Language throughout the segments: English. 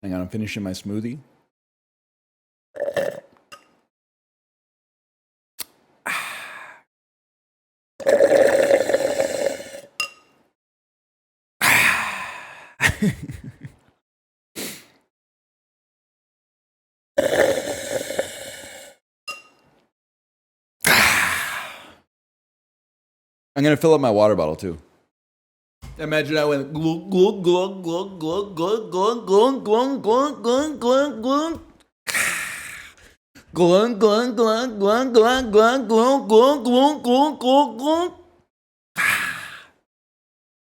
Hang on, I'm finishing my smoothie. I'm gonna fill up my water bottle too. Imagine I went glug glug glug glug glug glug glug glug glug glug glug glug glug. Glug glug glug glug glug glug glug glug glug glug glug glug.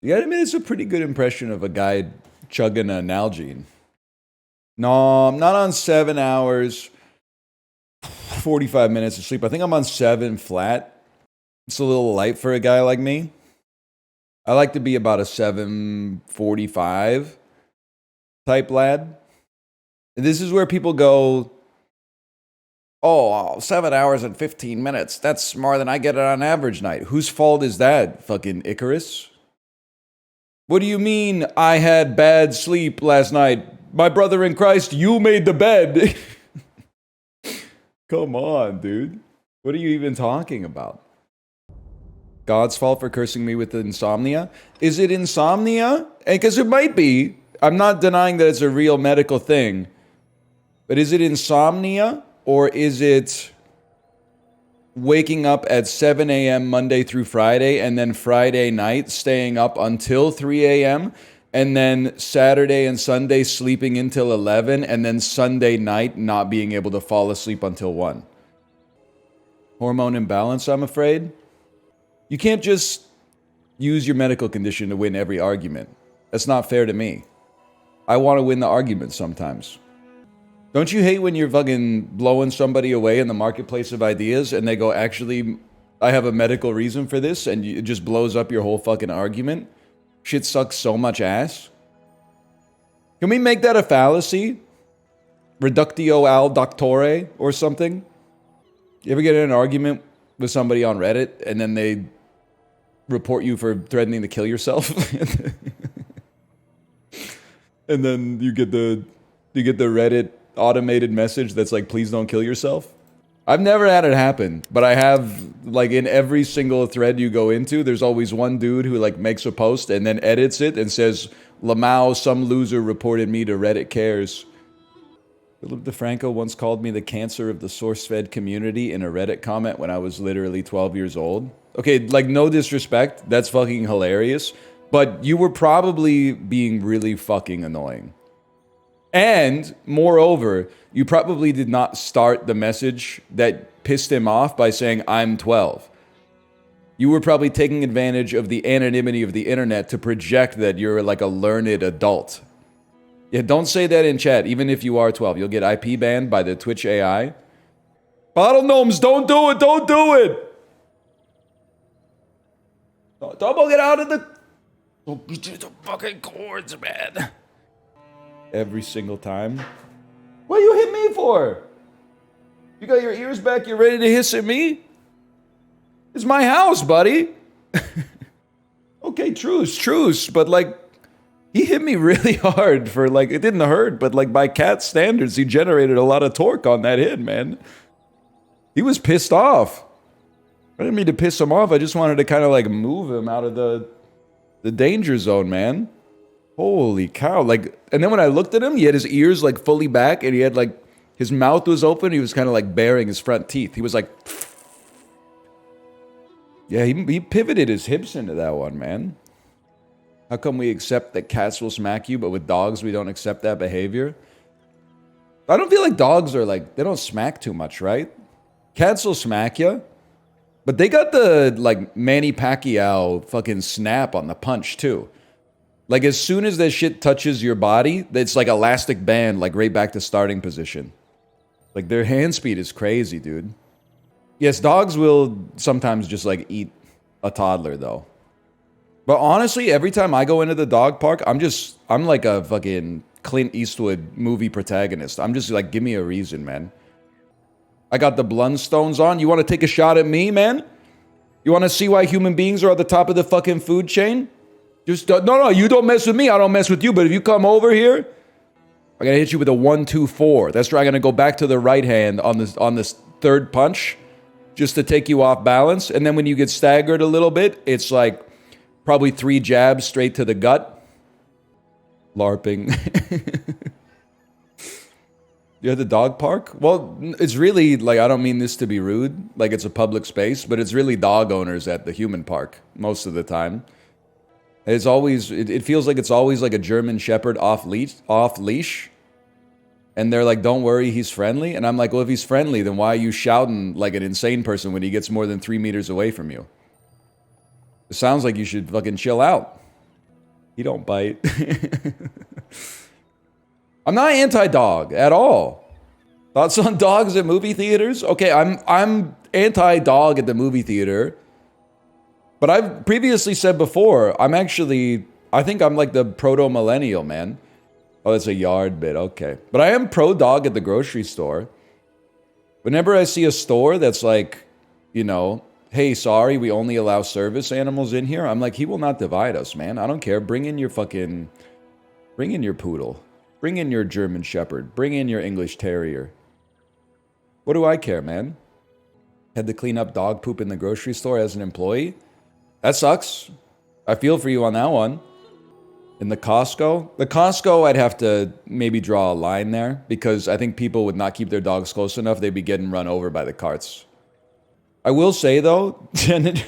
You gotta admit, it's a pretty good impression of a guy chugging an Nalgene. No, I'm not on 7 hours, 45 minutes of sleep. I think I'm on 7 flat. It's a little light for a guy like me. I like to be about a 7:45 type lad. This is where people go, oh, 7 hours and 15 minutes. That's more than I get on average night. Whose fault is that, fucking Icarus? What do you mean I had bad sleep last night? My brother in Christ, you made the bed. Come on, dude. What are you even talking about? God's fault for cursing me with insomnia? Is it insomnia? Because it might be. I'm not denying that it's a real medical thing. But is it insomnia? Or is it waking up at 7 a.m. Monday through Friday and then Friday night staying up until 3 a.m. and then Saturday and Sunday sleeping until 11 and then Sunday night not being able to fall asleep until 1? Hormone imbalance, I'm afraid. You can't just use your medical condition to win every argument. That's not fair to me. I want to win the argument sometimes. Don't you hate when you're fucking blowing somebody away in the marketplace of ideas and they go, actually, I have a medical reason for this, and it just blows up your whole fucking argument? Shit sucks so much ass. Can we make that a fallacy? Reductio al doctore or something? You ever get in an argument with somebody on Reddit and then they report you for threatening to kill yourself? And then you get the Reddit automated message that's like, please don't kill yourself? I've never had it happen, but I have, like, in every single thread you go into, there's always one dude who like makes a post and then edits it and says, Lamau, some loser reported me to Reddit cares. Philip DeFranco once called me the cancer of the source-fed community in a Reddit comment when I was literally 12 years old. Okay, like, no disrespect, that's fucking hilarious, but you were probably being really fucking annoying. And, moreover, you probably did not start the message that pissed him off by saying, I'm 12. You were probably taking advantage of the anonymity of the internet to project that you're like a learned adult. Yeah, don't say that in chat, even if you are 12. You'll get IP banned by the Twitch AI. Bottle gnomes, don't do it, don't do it! Don't get out of the... Don't get to the fucking cords, man. Every single time. What you hit me for? You got your ears back, you're ready to hiss at me? It's my house, buddy. Okay, truce, but like, he hit me really hard for like, it didn't hurt, but like by cat standards, he generated a lot of torque on that hit, man. He was pissed off. I didn't mean to piss him off, I just wanted to kind of like move him out of the danger zone, man. Holy cow, like, and then when I looked at him, he had his ears like fully back and he had like, his mouth was open, he was kind of like baring his front teeth. He was like, yeah, he pivoted his hips into that one, man. How come we accept that cats will smack you, but with dogs we don't accept that behavior? I don't feel like dogs are like, they don't smack too much, right? Cats will smack you, but they got the like Manny Pacquiao fucking snap on the punch too. Like as soon as that shit touches your body, it's like elastic band, like right back to starting position. Like their hand speed is crazy, dude. Yes, dogs will sometimes just like eat a toddler though. But honestly, every time I go into the dog park, I'm like a fucking Clint Eastwood movie protagonist. I'm just like, give me a reason, man. I got the Blundstones on. You want to take a shot at me, man? You want to see why human beings are at the top of the fucking food chain? Just, no, you don't mess with me. I don't mess with you. But if you come over here, I gotta hit you with a 1, 2, 4. That's right. I'm gonna go back to the right hand on this third punch, just to take you off balance. And then when you get staggered a little bit, it's like probably 3 jabs straight to the gut. LARPing. You're at the dog park? Well, it's really, like, I don't mean this to be rude, like it's a public space, but it's really dog owners at the human park most of the time. It's always, it feels like it's always like a German Shepherd off leash. And they're like, don't worry, he's friendly. And I'm like, well, if he's friendly, then why are you shouting like an insane person when he gets more than 3 meters away from you? It sounds like you should fucking chill out. He don't bite. I'm not anti-dog at all. Thoughts on dogs at movie theaters? Okay, I'm anti-dog at the movie theater. But I've previously said before, I think I'm like the proto-millennial, man. Oh, that's a yard bit, okay. But I am pro-dog at the grocery store. Whenever I see a store that's like, you know, hey, sorry, we only allow service animals in here, I'm like, he will not divide us, man. I don't care. Bring in your poodle. Bring in your German Shepherd. Bring in your English Terrier. What do I care, man? Had to clean up dog poop in the grocery store as an employee? That sucks. I feel for you on that one. In the Costco, I'd have to maybe draw a line there because I think people would not keep their dogs close enough. They'd be getting run over by the carts. I will say, though, it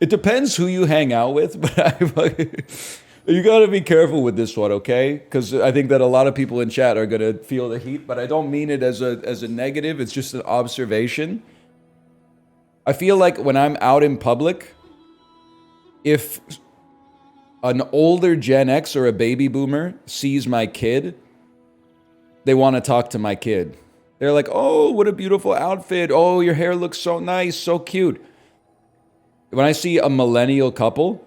depends who you hang out with, but you got to be careful with this one, okay? Because I think that a lot of people in chat are going to feel the heat, but I don't mean it as a negative. It's just an observation. I feel like when I'm out in public, if an older Gen X or a baby boomer sees my kid, they want to talk to my kid. They're like, oh, what a beautiful outfit. Oh, your hair looks so nice, so cute. When I see a millennial couple,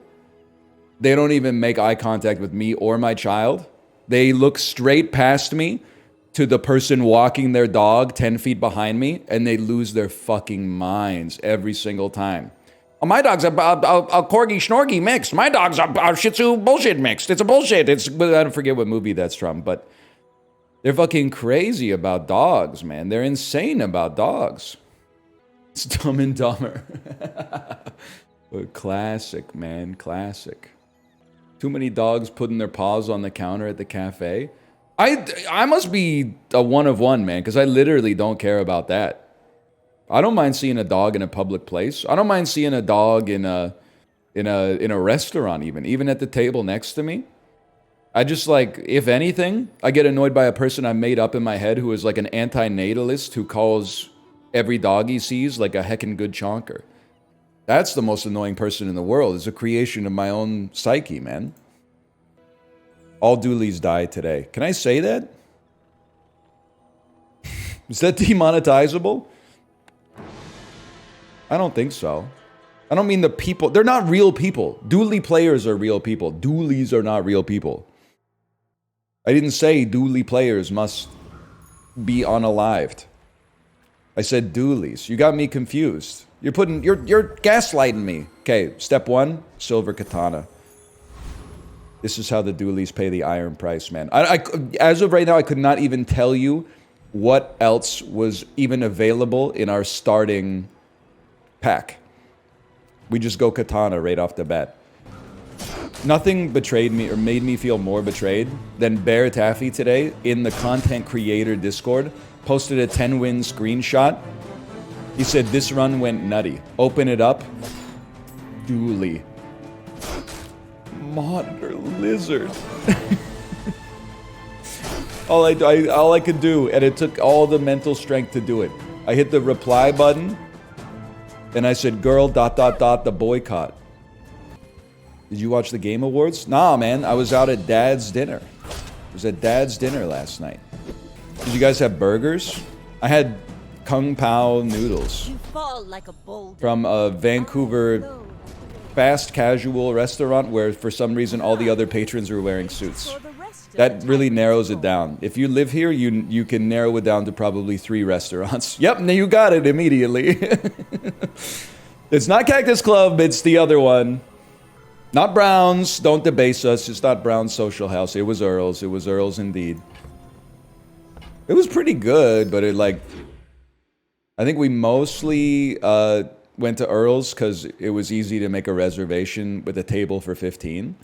they don't even make eye contact with me or my child. They look straight past me to the person walking their dog 10 feet behind me, and they lose their fucking minds every single time. Oh, my dog's a corgi schnorgy mixed. My dog's a shih tzu bullshit mixed. It's a bullshit. I don't forget what movie that's from, but they're fucking crazy about dogs, man. They're insane about dogs. It's Dumb and Dumber. Classic, man. Classic. Too many dogs putting their paws on the counter at the cafe. I must be a one of one, man, because I literally don't care about that. I don't mind seeing a dog in a public place. I don't mind seeing a dog in a restaurant, even at the table next to me. I just, like, if anything, I get annoyed by a person I made up in my head who is like an anti-natalist who calls every dog he sees like a heckin' good chonker. That's the most annoying person in the world. It's a creation of my own psyche, man. All Dooleys die today. Can I say that? Is that demonetizable? I don't think so. I don't mean the people. They're not real people. Dooley players are real people. Dooleys are not real people. I didn't say Dooley players must be unalived. I said Dooleys. You got me confused. You're gaslighting me. Okay, step 1, silver katana. This is how the Dooleys pay the iron price, man. As of right now, I could not even tell you what else was even available in our starting pack. We just go katana right off the bat. Nothing betrayed me or made me feel more betrayed than Baer Taffy today in the content creator Discord posted a 10-win screenshot. He said, this run went nutty. Open it up. Dooley. Monitor lizard. all I could do, and it took all the mental strength to do it. I hit the reply button, and I said, girl, ... the boycott. Did you watch the Game Awards? Nah, man, I was out at Dad's dinner. I was at Dad's dinner last night. Did you guys have burgers? I had Kung Pao noodles from a Vancouver fast casual restaurant where for some reason all the other patrons were wearing suits. That really narrows it down. If you live here, you can narrow it down to probably 3 restaurants. Yep, you got it immediately. It's not Cactus Club, it's the other one. Not Brown's, don't debase us, it's not Brown's Social House. It was Earl's indeed. It was pretty good, but it like, I think we mostly went to Earl's because it was easy to make a reservation with a table for 15.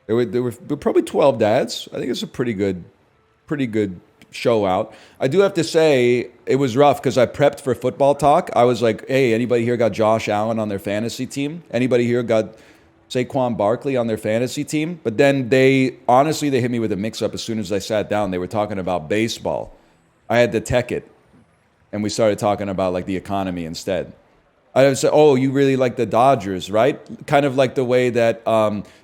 There were probably 12 dads. I think it's a pretty good show out. I do have to say it was rough because I prepped for football talk. I was like, hey, anybody here got Josh Allen on their fantasy team? Anybody here got Saquon Barkley on their fantasy team? But then they hit me with a mix-up as soon as I sat down. They were talking about baseball. I had to tech it. And we started talking about like the economy instead. I would say, oh, you really like the Dodgers, right? Kind of like the way that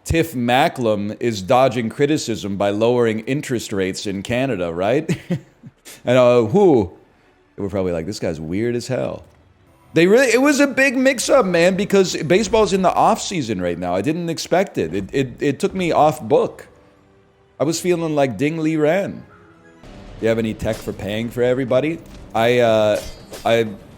Tiff Macklem is dodging criticism by lowering interest rates in Canada, right? And they were probably like, this guy's weird as hell. It was a big mix-up, man, because baseball's in the off-season right now. I didn't expect it. It took me off book. I was feeling like Ding Li Ran. You have any tech for paying for everybody? I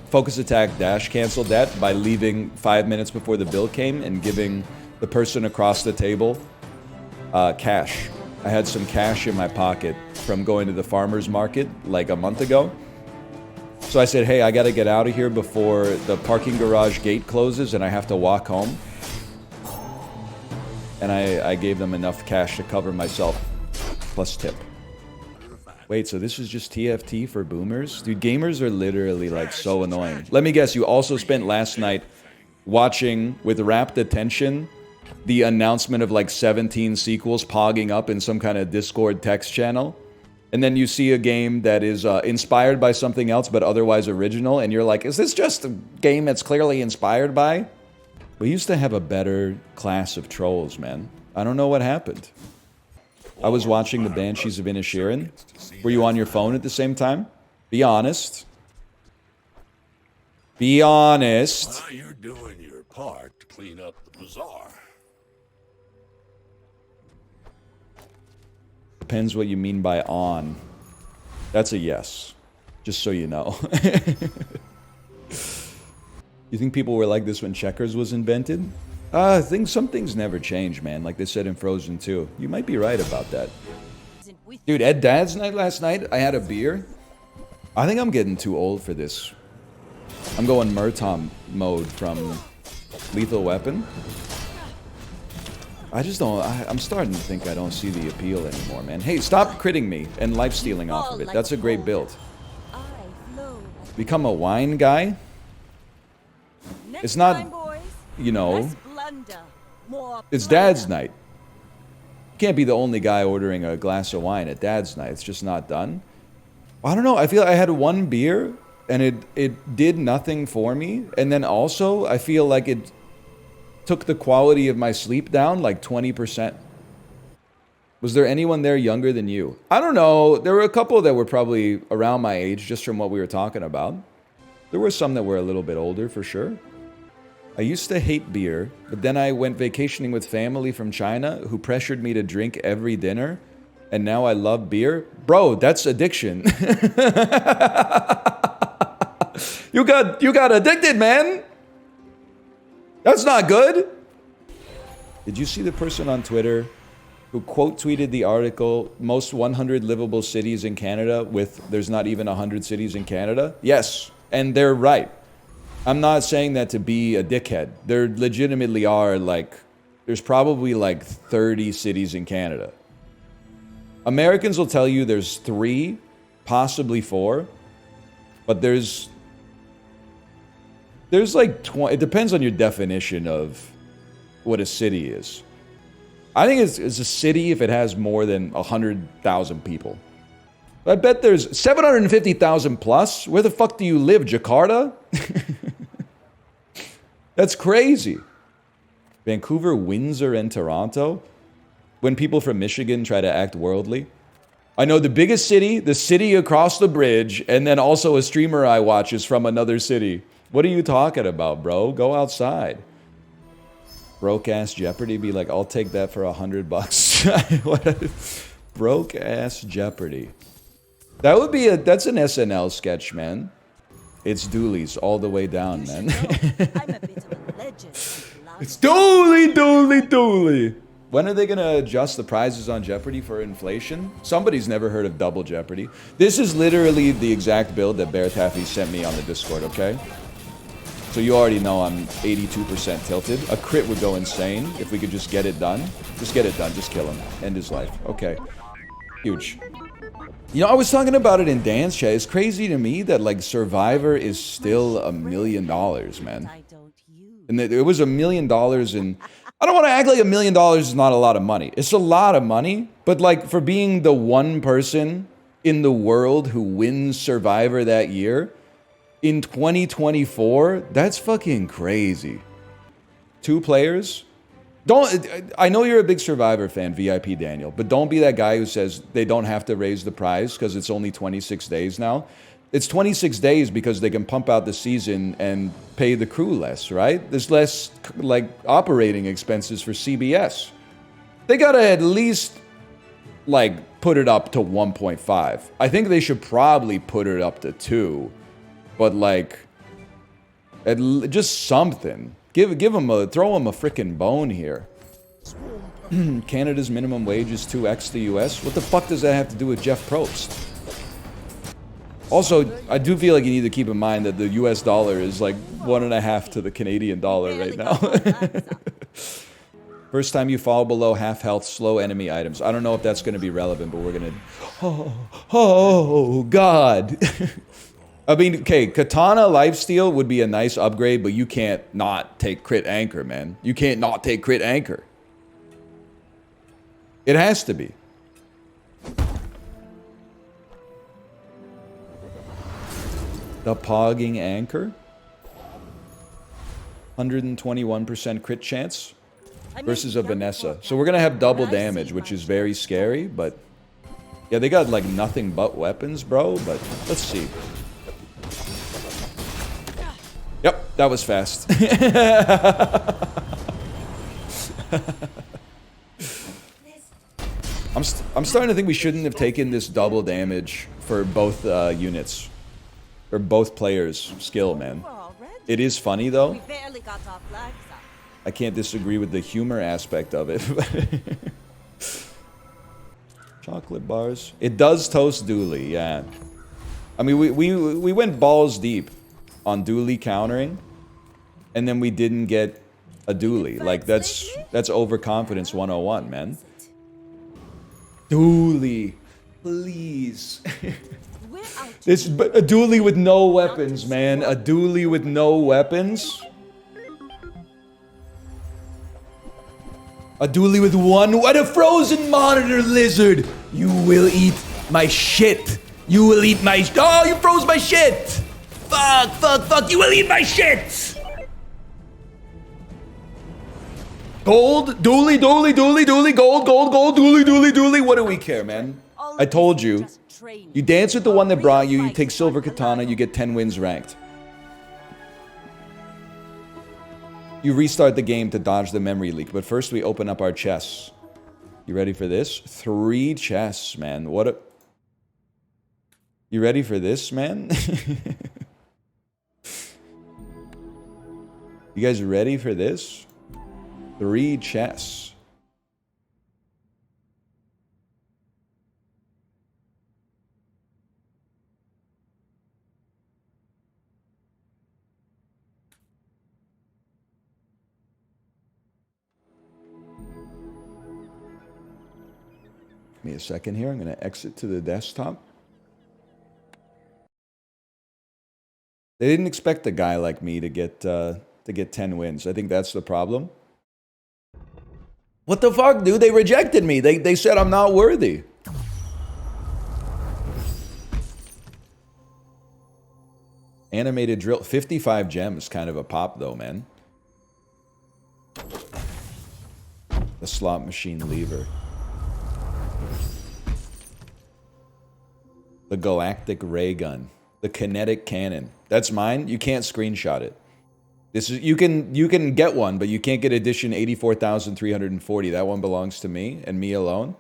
Focus Attack Dash canceled that by leaving 5 minutes before the bill came and giving the person across the table cash. I had some cash in my pocket from going to the farmer's market like a month ago. So I said, hey, I got to get out of here before the parking garage gate closes and I have to walk home. And I gave them enough cash to cover myself, plus tip. Wait, so this is just TFT for boomers? Dude, gamers are literally like so annoying. Let me guess, you also spent last night watching with rapt attention the announcement of like 17 sequels pogging up in some kind of Discord text channel. And then you see a game that is inspired by something else but otherwise original. And you're like, is this just a game that's clearly inspired by? We used to have a better class of trolls, man. I don't know what happened. I was watching the Banshees of Inisherin. Were you on your phone at the same time? Be honest. Be honest. You're doing your part to clean up the bazaar. Depends what you mean by on. That's a yes. Just so you know. You think people were like this when checkers was invented? Some things never change, man. Like they said in Frozen 2. You might be right about that. Dude, at Dad's night last night, I had a beer. I think I'm getting too old for this. I'm going Murtaugh mode from Lethal Weapon. I just don't... I'm starting to think I don't see the appeal anymore, man. Hey, stop critting me and life-stealing off of it. That's a great build. Become a wine guy? It's not... You know... It's Dad's night. You can't be the only guy ordering a glass of wine at Dad's night. It's just not done. I don't know. I feel I had one beer and it did nothing for me. And then also, I feel like it took the quality of my sleep down like 20%. Was there anyone there younger than you? I don't know. There were a couple that were probably around my age just from what we were talking about. There were some that were a little bit older for sure. I used to hate beer, but then I went vacationing with family from China who pressured me to drink every dinner, and now I love beer. Bro, that's addiction. You got addicted, man. That's not good. Did you see the person on Twitter who quote tweeted the article, most 100 livable cities in Canada with there's not even 100 cities in Canada? Yes, and they're right. I'm not saying that to be a dickhead. There legitimately are like, there's probably like 30 cities in Canada. Americans will tell you there's 3, possibly 4, but there's like 20, it depends on your definition of what a city is. I think it's a city if it has more than 100,000 people. I bet there's 750,000 plus. Where the fuck do you live, Jakarta? That's crazy. Vancouver, Windsor, and Toronto. When people from Michigan try to act worldly. I know the biggest city, the city across the bridge, and then also a streamer I watch is from another city. What are you talking about, bro? Go outside. Broke-ass Jeopardy be like, I'll take that for $100. Broke-ass Jeopardy. That would be that's an SNL sketch, man. It's Dooley's all the way down, man. I'm a bit of a legend. It's Dooley, Dooley, Dooley. When are they going to adjust the prizes on Jeopardy for inflation? Somebody's never heard of double Jeopardy. This is literally the exact build that Baer Taffy sent me on the Discord, okay? So you already know I'm 82% tilted. A crit would go insane if we could just get it done. Just get it done. Just kill him. End his life. Okay. Huge. You know, I was talking about it in Dance Chat. It's crazy to me that, like, Survivor is still $1 million, man. And it was $1 million in... I don't want to act like $1 million is not a lot of money. It's a lot of money, but, like, for being the one person in the world who wins Survivor that year... in 2024, that's fucking crazy. 2 players? I know you're a big Survivor fan, VIP Daniel, but don't be that guy who says they don't have to raise the prize because it's only 26 days now. It's 26 days because they can pump out the season and pay the crew less, right? There's less, like, operating expenses for CBS. They gotta at least, like, put it up to 1.5. I think they should probably put it up to 2. But, like, just something. Throw him a frickin' bone here. Canada's minimum wage is 2x the US. What the fuck does that have to do with Jeff Probst? Also, I do feel like you need to keep in mind that the US dollar is like 1.5 to the Canadian dollar right now. First time you fall below half health, slow enemy items. I don't know if that's going to be relevant, but we're going to... Oh, God. I mean, okay, Katana Lifesteal would be a nice upgrade, but you can't not take Crit Anchor, man. You can't not take Crit Anchor. It has to be. The Pogging Anchor. 121% crit chance versus a Vanessa. So we're going to have double damage, which is very scary, but... yeah, they got, like, nothing but weapons, bro, but let's see. Yep, that was fast. I'm starting to think we shouldn't have taken this double damage for both units. Or both players' skill, man. It is funny, though. I can't disagree with the humor aspect of it. Chocolate bars. It does toast Dooley, yeah. I mean, we went balls deep on Dooley countering, and then we didn't get a Dooley. Like, that's overconfidence 101, man. Dooley, please. But a Dooley with no weapons, man. A Dooley with no weapons. A Dooley with one. What a frozen monitor lizard! You will eat my shit. You will eat my. Oh, you froze my shit! Fuck! You will eat my shit! Gold, Dooley, gold, Dooley. What do we care, man? I told you. You dance with the one that brought you, you take silver katana, you get 10 wins ranked. You restart the game to dodge the memory leak, but first we open up our chests. You ready for this? 3 chests, man. What a... You ready for this, man? You guys ready for this? 3 chests. Give me a second here. I'm going to exit to the desktop. They didn't expect a guy like me to get 10 wins. I think that's the problem. What the fuck, dude? They rejected me. They said I'm not worthy. Animated drill. 55 gems. Kind of a pop, though, man. The slot machine lever. The galactic ray gun. The kinetic cannon. That's mine. You can't screenshot it. This is you can get one, but you can't get edition 84,340. That one belongs to me and me alone.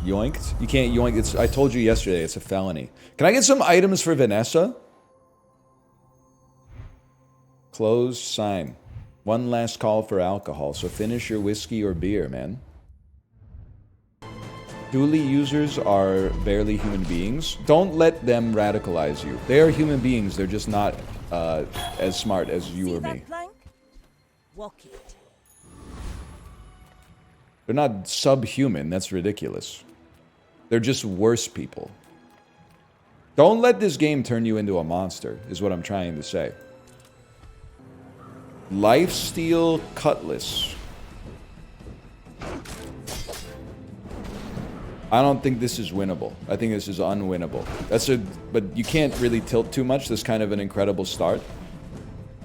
Yoinked? You can't yoink. I told you yesterday, it's a felony. Can I get some items for Vanessa? Closed sign. One last call for alcohol, so finish your whiskey or beer, man. Dooley users are barely human beings. Don't let them radicalize you. They are human beings, they're just not as smart as you or me. Walk it. They're not subhuman, that's ridiculous. They're just worse people. Don't let this game turn you into a monster, is what I'm trying to say. Lifesteal Cutlass. I don't think this is winnable. I think this is unwinnable. But you can't really tilt too much. That's kind of an incredible start.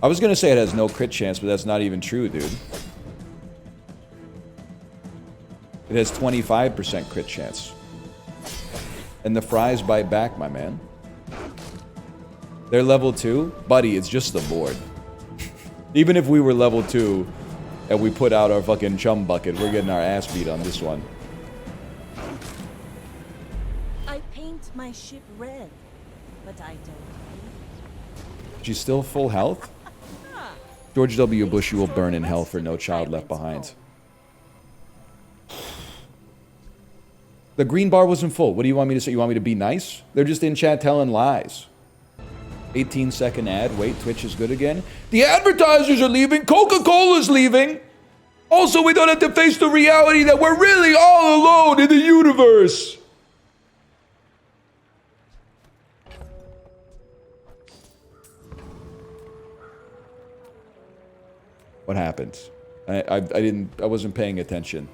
I was gonna say it has no crit chance, but that's not even true, dude. It has 25% crit chance. And the fries bite back, my man. They're level 2? Buddy, it's just the board. Even if we were level 2 and we put out our fucking chum bucket, we're getting our ass beat on this one. I paint my ship red, but I don't. She's still full health? George W. Bush, you will burn in hell for No Child Left Behind. The green bar wasn't full. What do you want me to say? You want me to be nice? They're just in chat telling lies. 18-second ad. Wait, Twitch is good again. The advertisers are leaving. Coca-Cola's leaving. Also, we don't have to face the reality that we're really all alone in the universe. What happened? I wasn't paying attention.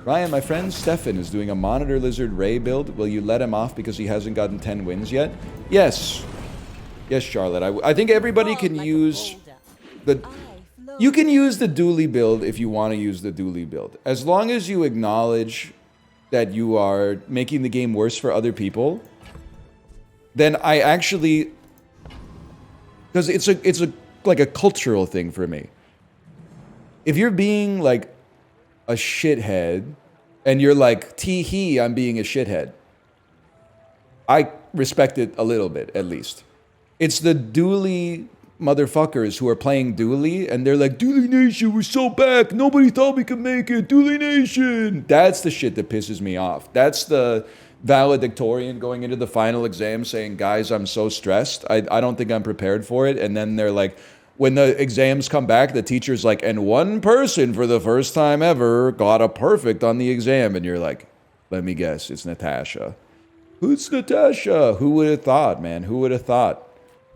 Ryan, my friend Stefan is doing a Monitor Lizard Ray build. Will you let him off because he hasn't gotten 10 wins yet? Yes. Yes, Charlotte. I think everybody can use the... You can use the Dooley build if you want to use the Dooley build. As long as you acknowledge that you are making the game worse for other people, then I actually... Because it's like a cultural thing for me. If you're being like a shithead and you're like, tee-hee, I'm being a shithead, I respect it a little bit, at least. It's the Dooley motherfuckers who are playing Dooley and they're like, Dooley Nation, we're so back. Nobody thought we could make it. Dooley Nation. That's the shit that pisses me off. That's the valedictorian going into the final exam saying, guys, I'm so stressed. I don't think I'm prepared for it. And then they're like, when the exams come back, the teacher's like, and one person for the first time ever got a perfect on the exam. And you're like, let me guess, it's Natasha. Who's Natasha? Who would have thought, man? Who would have thought?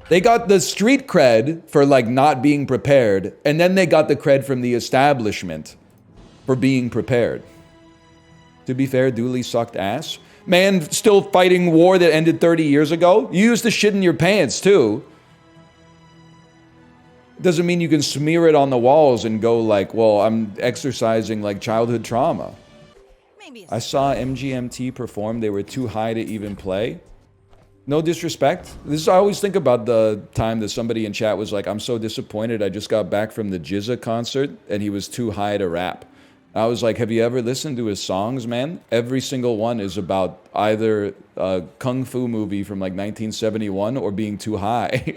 They got the street cred for like not being prepared. And then they got the cred from the establishment for being prepared. To be fair, Dooley sucked ass. Man, still fighting war that ended 30 years ago. You used to shit in your pants too. Doesn't mean you can smear it on the walls and go like, well, I'm exercising like childhood trauma. I saw MGMT perform. They were too high to even play. No disrespect. I always think about the time that somebody in chat was like, I'm so disappointed. I just got back from the Jizza concert and he was too high to rap. I was like, have you ever listened to his songs, man? Every single one is about either a kung fu movie from like 1971 or being too high.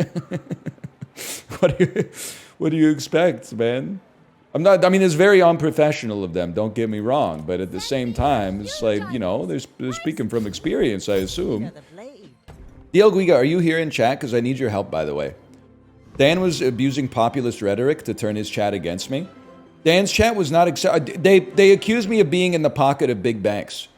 What do you expect, man? I mean, it's very unprofessional of them, don't get me wrong, but at the same time, it's like, you know, they're speaking from experience, I assume. DL Guiga, are you here in chat? Because I need your help, by the way. Dan was abusing populist rhetoric to turn his chat against me. Dan's chat was not they accused me of being in the pocket of big banks.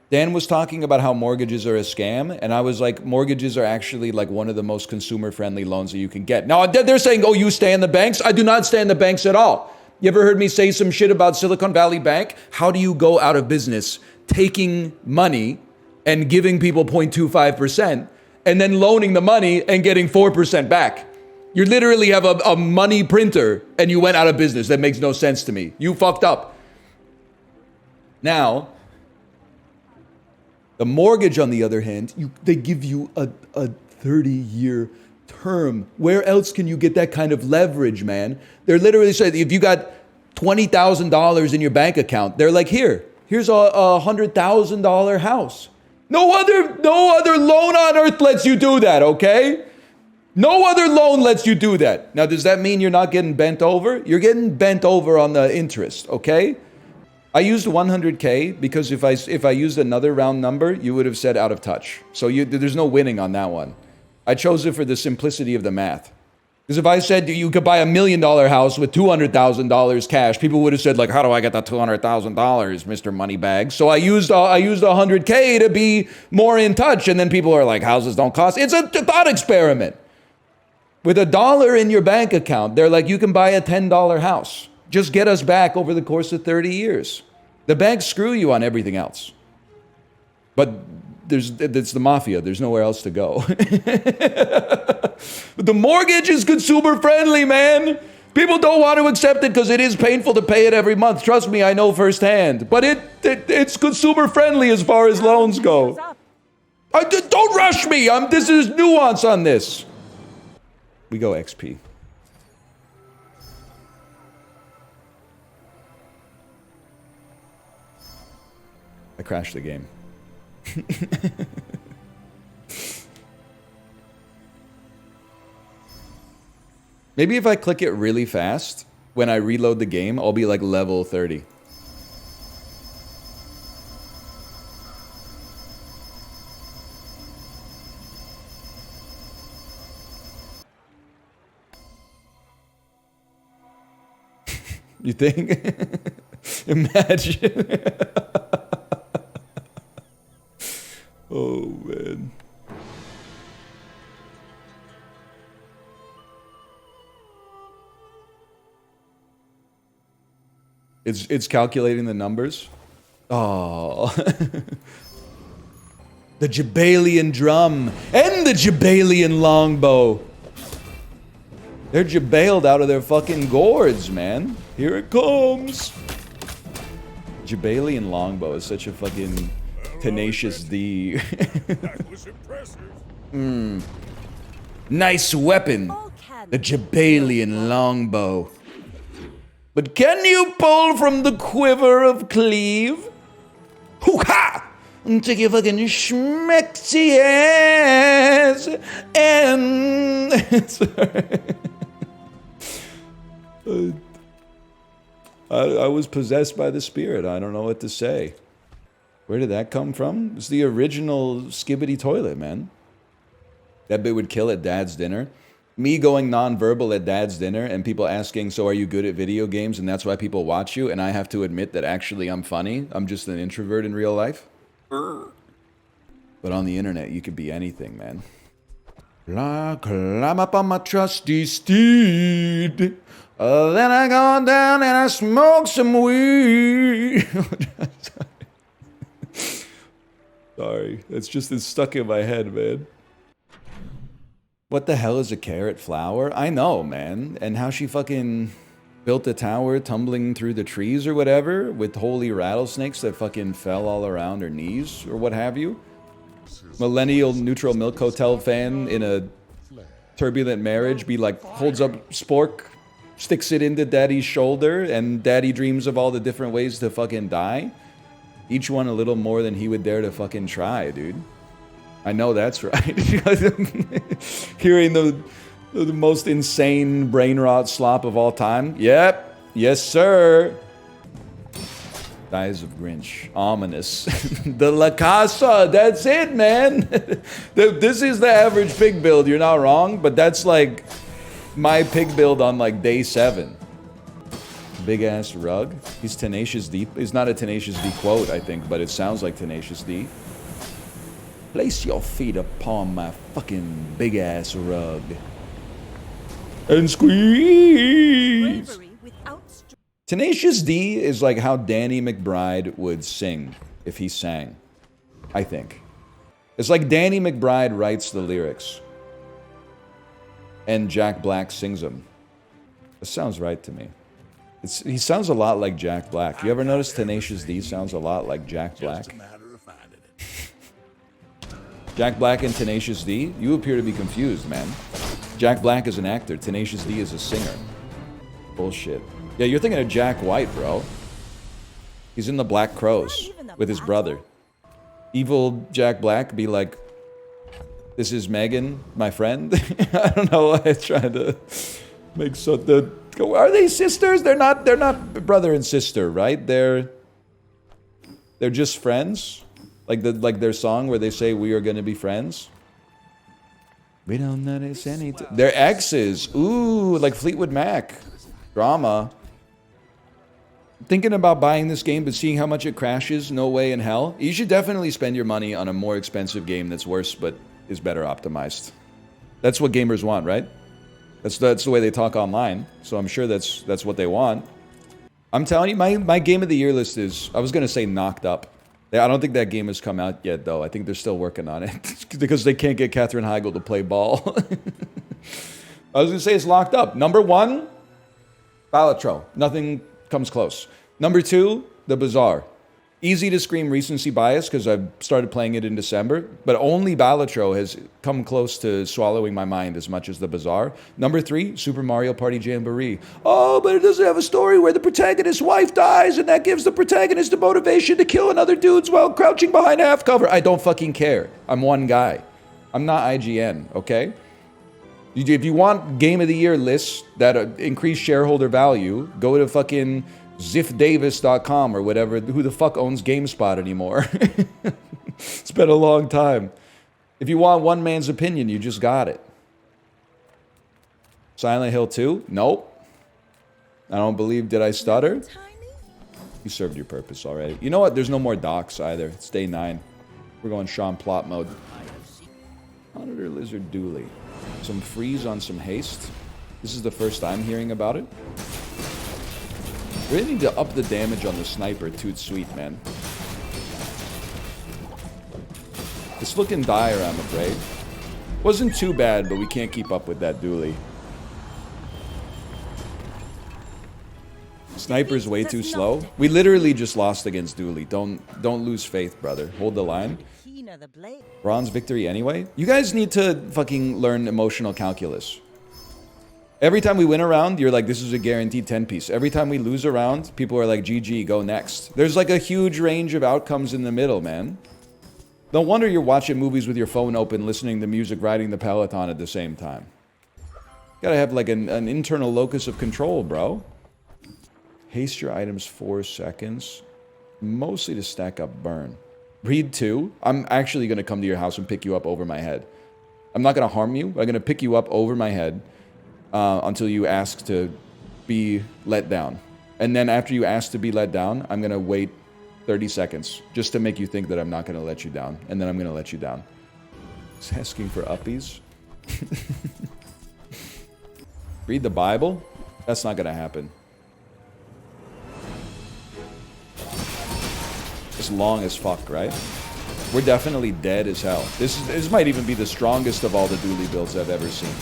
Dan was talking about how mortgages are a scam, and I was like, mortgages are actually like one of the most consumer-friendly loans that you can get. Now, they're saying, oh, you stay in the banks? I do not stay in the banks at all. You ever heard me say some shit about Silicon Valley Bank? How do you go out of business taking money and giving people 0.25% and then loaning the money and getting 4% back? You literally have a money printer and you went out of business. That makes no sense to me. You fucked up. Now, the mortgage, on the other hand, they give you a 30-year term. Where else can you get that kind of leverage, man? They're literally saying, if you got $20,000 in your bank account, they're like, here's a $100,000 house. No other loan on earth lets you do that, okay? No other loan lets you do that. Now, does that mean you're not getting bent over? You're getting bent over on the interest, okay? I used 100K because if I used another round number, you would have said out of touch. So there's no winning on that one. I chose it for the simplicity of the math. Because if I said you could buy $1 million house with $200,000 cash, people would have said like, how do I get that $200,000, Mr. Moneybags? So I used 100K to be more in touch. And then people are like, houses don't cost. It's a thought experiment. With $1 in your bank account, they're like, you can buy a $10 house. Just get us back over the course of 30 years. The banks screw you on everything else. But it's the mafia. There's nowhere else to go. But the mortgage is consumer friendly, man. People don't want to accept it because it is painful to pay it every month. Trust me, I know firsthand. But it's consumer friendly as far as loans go. Don't rush me. This is nuance on this. We go XP. I crashed the game. Maybe if I click it really fast, when I reload the game, I'll be like level 30. You think? Imagine. Oh, man. It's calculating the numbers. Oh. The Jabalian drum and the Jabalian longbow. They're jabaled out of their fucking gourds, man. Here it comes. Jabalian longbow is such a fucking Tenacious D. That was impressive. Nice weapon. The Jabalian longbow. But can you pull from the quiver of cleave? Hoo-ha! And take your fucking schmexy ass and... Sorry. I was possessed by the spirit. I don't know what to say. Where did that come from? It's the original skibbity toilet, man. That bit would kill at Dad's dinner. Me going non-verbal at Dad's dinner and people asking, so are you good at video games and that's why people watch you? And I have to admit that actually I'm funny. I'm just an introvert in real life. But on the internet, you could be anything, man. Climb up on my trusty steed. Then I go down and I smoke some weed. Sorry, it's stuck in my head, man. What the hell is a carrot flower? I know, man. And how she fucking built a tower tumbling through the trees or whatever with holy rattlesnakes that fucking fell all around her knees or what have you. Millennial Neutral Milk Hotel fan in a turbulent marriage be like, holds up spork, sticks it into daddy's shoulder, and daddy dreams of all the different ways to fucking die. Each one a little more than he would dare to fucking try, dude. I know that's right. Hearing the most insane brain rot slop of all time. Yep. Yes, sir. Dies of Grinch. Ominous. The La Casa. That's it, man. This is the average pig build. You're not wrong, but that's like my pig build on like day 7. Big ass rug. He's Tenacious D. It's not a Tenacious D quote, I think, but it sounds like Tenacious D. Place your feet upon my fucking big ass rug. And squeeze. Tenacious D is like how Danny McBride would sing if he sang. I think. It's like Danny McBride writes the lyrics. And Jack Black sings them. It sounds right to me. He sounds a lot like Jack Black. You ever notice Tenacious D sounds a lot like Jack Black? Jack Black and Tenacious D? You appear to be confused, man. Jack Black is an actor. Tenacious D is a singer. Bullshit. Yeah, you're thinking of Jack White, bro. He's in the Black Crows with his brother. Evil Jack Black be like, This is Megan, my friend. I don't know why I tried to make so the. Are they sisters? They're not brother and sister, right? They're just friends. Like their song where they say we are gonna be friends. We don't notice anything. They're exes. Ooh, like Fleetwood Mac. Drama. Thinking about buying this game, but seeing how much it crashes, no way in hell. You should definitely spend your money on a more expensive game that's worse, but is better optimized. That's what gamers want, right? That's the way they talk online. So I'm sure that's what they want. I'm telling you, my game of the year list is, I was gonna say Knocked Up. I don't think that game has come out yet, though. I think they're still working on it because they can't get Katherine Heigl to play ball. I was gonna say it's Locked Up. Number 1, Balatro. Nothing comes close. Number 2, The Bazaar. Easy to scream recency bias because I've started playing it in December, but only Balatro has come close to swallowing my mind as much as The Bazaar. Number 3, Super Mario Party Jamboree. Oh, but it doesn't have a story where the protagonist's wife dies and that gives the protagonist the motivation to kill another dudes while crouching behind a half cover. I don't fucking care. I'm one guy. I'm not IGN, okay? If you want Game of the Year lists that increase shareholder value, go to fucking ziffdavis.com or whatever. Who the fuck owns GameSpot anymore? It's been a long time. If you want one man's opinion, you just got it. Silent Hill 2? Nope. I don't believe. Did I stutter? You served your purpose already. You know what? There's no more docs either. It's day 9. We're going Sean Plott mode. Monitor Lizard Dooley. Some freeze on some haste. This is the first I'm hearing about it. We really need to up the damage on the sniper. Toot sweet, man. It's looking dire, I'm afraid. Wasn't too bad, but we can't keep up with that Dooley. Sniper's way too slow. We literally just lost against Dooley. Don't lose faith, brother. Hold the line. Bronze victory anyway. You guys need to fucking learn emotional calculus. Every time we win a round, you're like, this is a guaranteed 10-piece. Every time we lose a round, people are like, GG, go next. There's like a huge range of outcomes in the middle, man. No wonder you're watching movies with your phone open, listening to music, riding the Peloton at the same time. Gotta have like an internal locus of control, bro. Haste your items 4 seconds. Mostly to stack up burn. Read 2. I'm actually gonna come to your house and pick you up over my head. I'm not gonna harm you. I'm gonna pick you up over my head. Until you ask to be let down. And then after you ask to be let down, I'm going to wait 30 seconds just to make you think that I'm not going to let you down. And then I'm going to let you down. It's asking for uppies. Read the Bible? That's not going to happen. It's long as fuck, right? We're definitely dead as hell. This might even be the strongest of all the Dooley builds I've ever seen.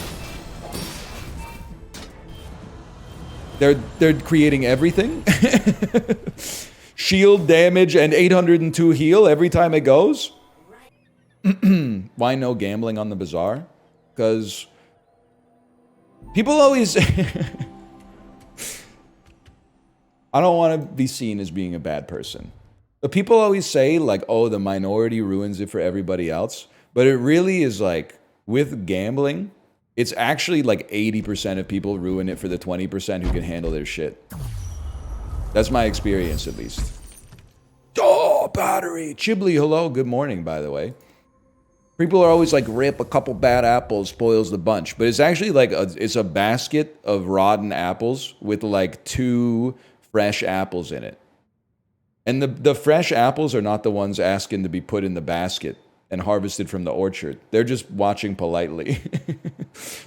They're creating everything. Shield damage and 802 heal every time it goes. Why no gambling on the Bazaar? Because people always... I don't want to be seen as being a bad person. But people always say, like, oh, the minority ruins it for everybody else. But it really is like, with gambling... It's actually like 80% of people ruin it for the 20% who can handle their shit. That's my experience, at least. Oh, battery! Chiblee, hello. Good morning, by the way. People are always like, rip, a couple bad apples spoils the bunch. But it's actually like, it's a basket of rotten apples with like 2 fresh apples in it. And the fresh apples are not the ones asking to be put in the basket and harvested from the orchard. They're just watching politely.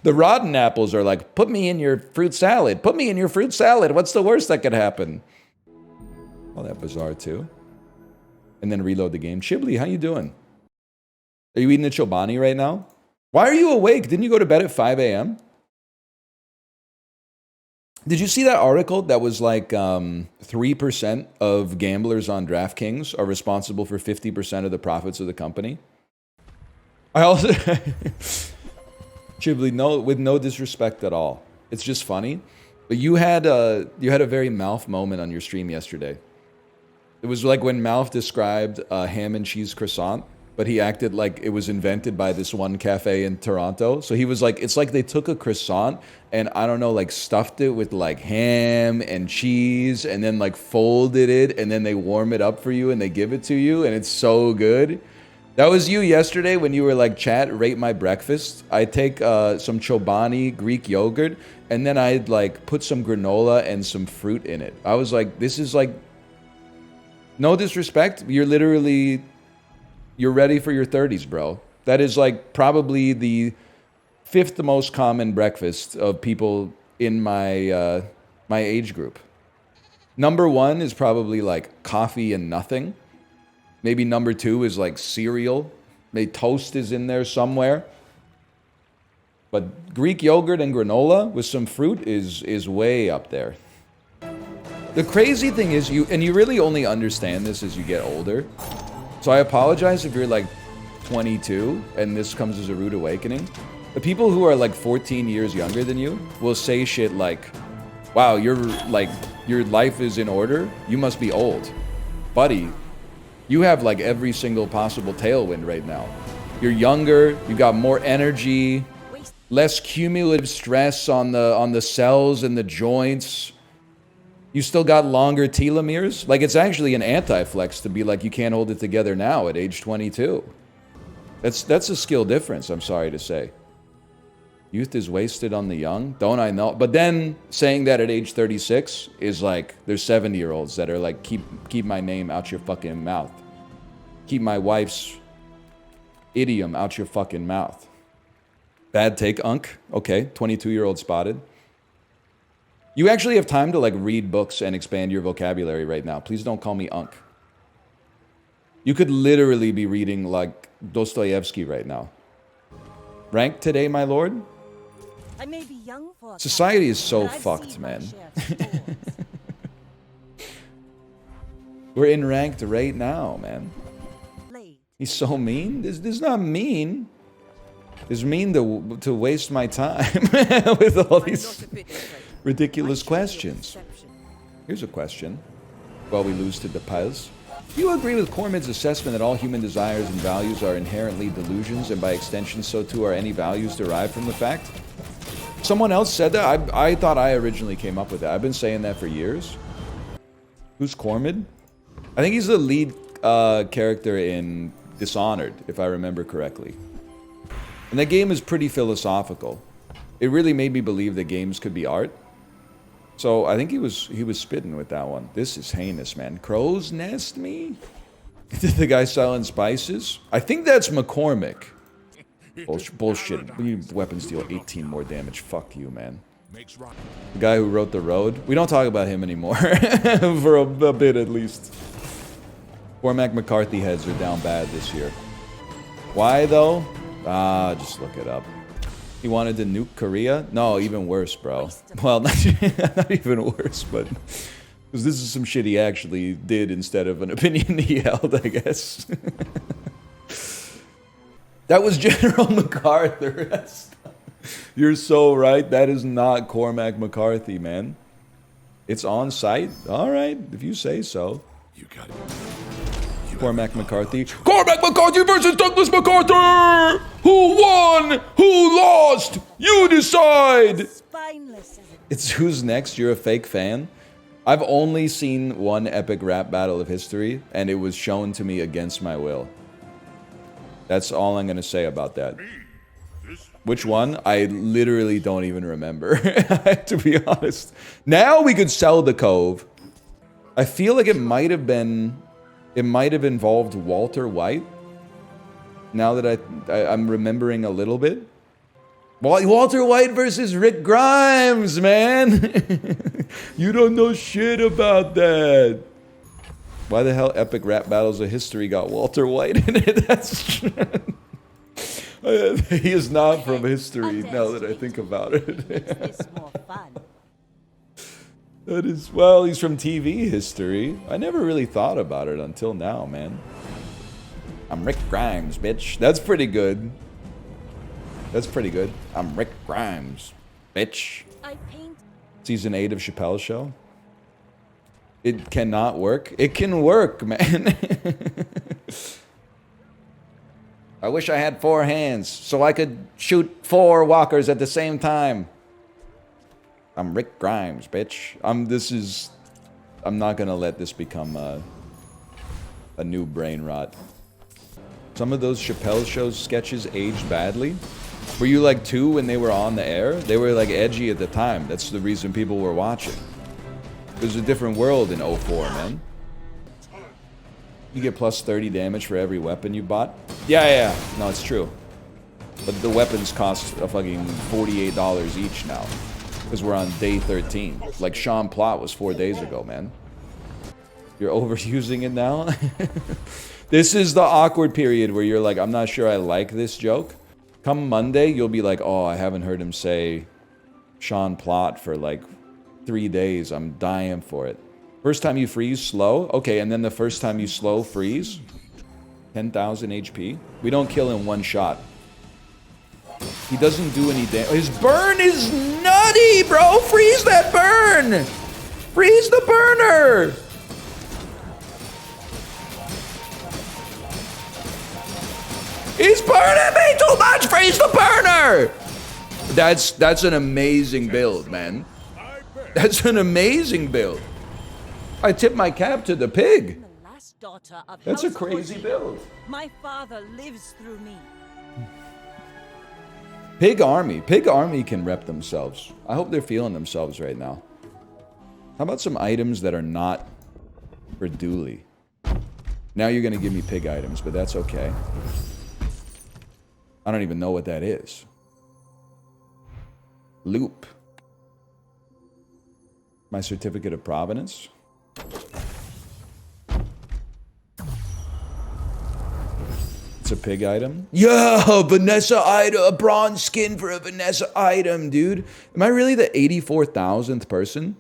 The rotten apples are like, put me in your fruit salad. Put me in your fruit salad. What's the worst that could happen? Oh, that Bazaar too. And then reload the game. Chiblee, how you doing? Are you eating a Chobani right now? Why are you awake? Didn't you go to bed at 5 a.m.? Did you see that article that was like 3% of gamblers on DraftKings are responsible for 50% of the profits of the company? I also... Chiblee, with no disrespect at all. It's just funny. But you had a very Malf moment on your stream yesterday. It was like when Malf described a ham and cheese croissant but he acted like it was invented by this one cafe in Toronto. So he was like, it's like they took a croissant and I don't know, like stuffed it with like ham and cheese and then like folded it and then they warm it up for you and they give it to you and it's so good. That was you yesterday when you were like, chat, rate my breakfast. I take some Chobani Greek yogurt and then I'd like put some granola and some fruit in it. I was like, this is like, no disrespect, you're literally... You're ready for your 30s, bro. That is like probably the 5th most common breakfast of people in my my age group. Number 1 is probably like coffee and nothing. Maybe number 2 is like cereal. Maybe toast is in there somewhere. But Greek yogurt and granola with some fruit is way up there. The crazy thing is you really only understand this as you get older. So I apologize if you're like 22 and this comes as a rude awakening. The people who are like 14 years younger than you will say shit like, wow, your life is in order. You must be old. Buddy, you have like every single possible tailwind right now. You're younger, you got more energy, less cumulative stress on the cells and the joints. You still got longer telomeres? Like, it's actually an anti-flex to be like, you can't hold it together now at age 22. That's a skill difference, I'm sorry to say. Youth is wasted on the young? Don't I know? But then, saying that at age 36 is like, there's 70-year-olds that are like, keep my name out your fucking mouth. Keep my wife's idiom out your fucking mouth. Bad take, Unk. Okay, 22-year-old spotted. You actually have time to like read books and expand your vocabulary right now. Please don't call me Unk. You could literally be reading like Dostoevsky right now. Rank today, my lord? I may be young for Society is so but I've fucked, seen my man. share of storms. We're in ranked right now, man. Blade. He's so mean. This is not mean. It's mean to waste my time with all these ridiculous questions. Here's a question. While we lose to DePaz. Do you agree with Corman's assessment that all human desires and values are inherently delusions, and by extension, so too are any values derived from the fact? Someone else said that? I thought I originally came up with that. I've been saying that for years. Who's Corman? I think he's the lead character in Dishonored, if I remember correctly. And that game is pretty philosophical. It really made me believe that games could be art. So I think he was spitting with that one. This is heinous, man. Crow's nest me? The guy selling spices? I think that's McCormick. Bullshit. We need weapons deal 18 more damage. Fuck you, man. The guy who wrote The Road. We don't talk about him anymore. For a bit, at least. Cormac McCarthy heads are down bad this year. Why, though? Just look it up. He wanted to nuke Korea? No, even worse, bro. Well, not even worse, but... Because this is some shit he actually did instead of an opinion he held, I guess. That was General MacArthur. You're so right. That is not Cormac McCarthy, man. It's on site? Alright, if you say so. You got it. Cormac McCarthy. Cormac McCarthy versus Douglas MacArthur! Who won? Who lost? You decide! Spineless as it It's who's next? You're a fake fan? I've only seen one epic rap battle of history, and it was shown to me against my will. That's all I'm gonna say about that. Which one? I literally don't even remember, to be honest. Now we could sell the Cove. I feel like it might have been... It might have involved Walter White. Now that I'm remembering a little bit. Walter White versus Rick Grimes, man. You don't know shit about that. Why the hell Epic Rap Battles of History got Walter White in it? That's... He is not from history, now that I think about it. makes this more fun. That is, well, he's from TV history. I never really thought about it until now, man. I'm Rick Grimes, bitch. That's pretty good. That's pretty good. I'm Rick Grimes, bitch. I paint. Season 8 of Chappelle's Show. It cannot work. It can work, man. I wish I had 4 hands so I could shoot 4 walkers at the same time. I'm Rick Grimes, bitch. I'm not gonna let this become a new brain rot. Some of those Chappelle Show sketches aged badly. Were you like 2 when they were on the air? They were like edgy at the time. That's the reason people were watching. It was a different world in 04, man. You get plus 30 damage for every weapon you bought. Yeah. No, it's true. But the weapons cost a fucking $48 each now. Because we're on day 13. Like Sean Plott was 4 days ago, man. You're overusing it now? This is the awkward period where you're like, I'm not sure I like this joke. Come Monday, you'll be like, oh, I haven't heard him say Sean Plott for like 3 days. I'm dying for it. First time you freeze, slow. Okay, and then the first time you slow, freeze. 10,000 HP. We don't kill in 1 shot. He doesn't do any damage. His burn is nutty, bro! Freeze that burn! Freeze the burner! He's burning me too much! Freeze the burner! That's an amazing build, man. That's an amazing build. I tip my cap to the pig. The last daughter of That's a House crazy Woodley. build. My father lives through me. Pig Army. Pig Army can rep themselves. I hope they're feeling themselves right now. How about some items that are not for Dooley? Now you're going to give me pig items, but that's okay. I don't even know what that is. Loop. My certificate of provenance. It's a pig item. Yo, Vanessa item, a bronze skin for a Vanessa item, dude. Am I really the 84,000th person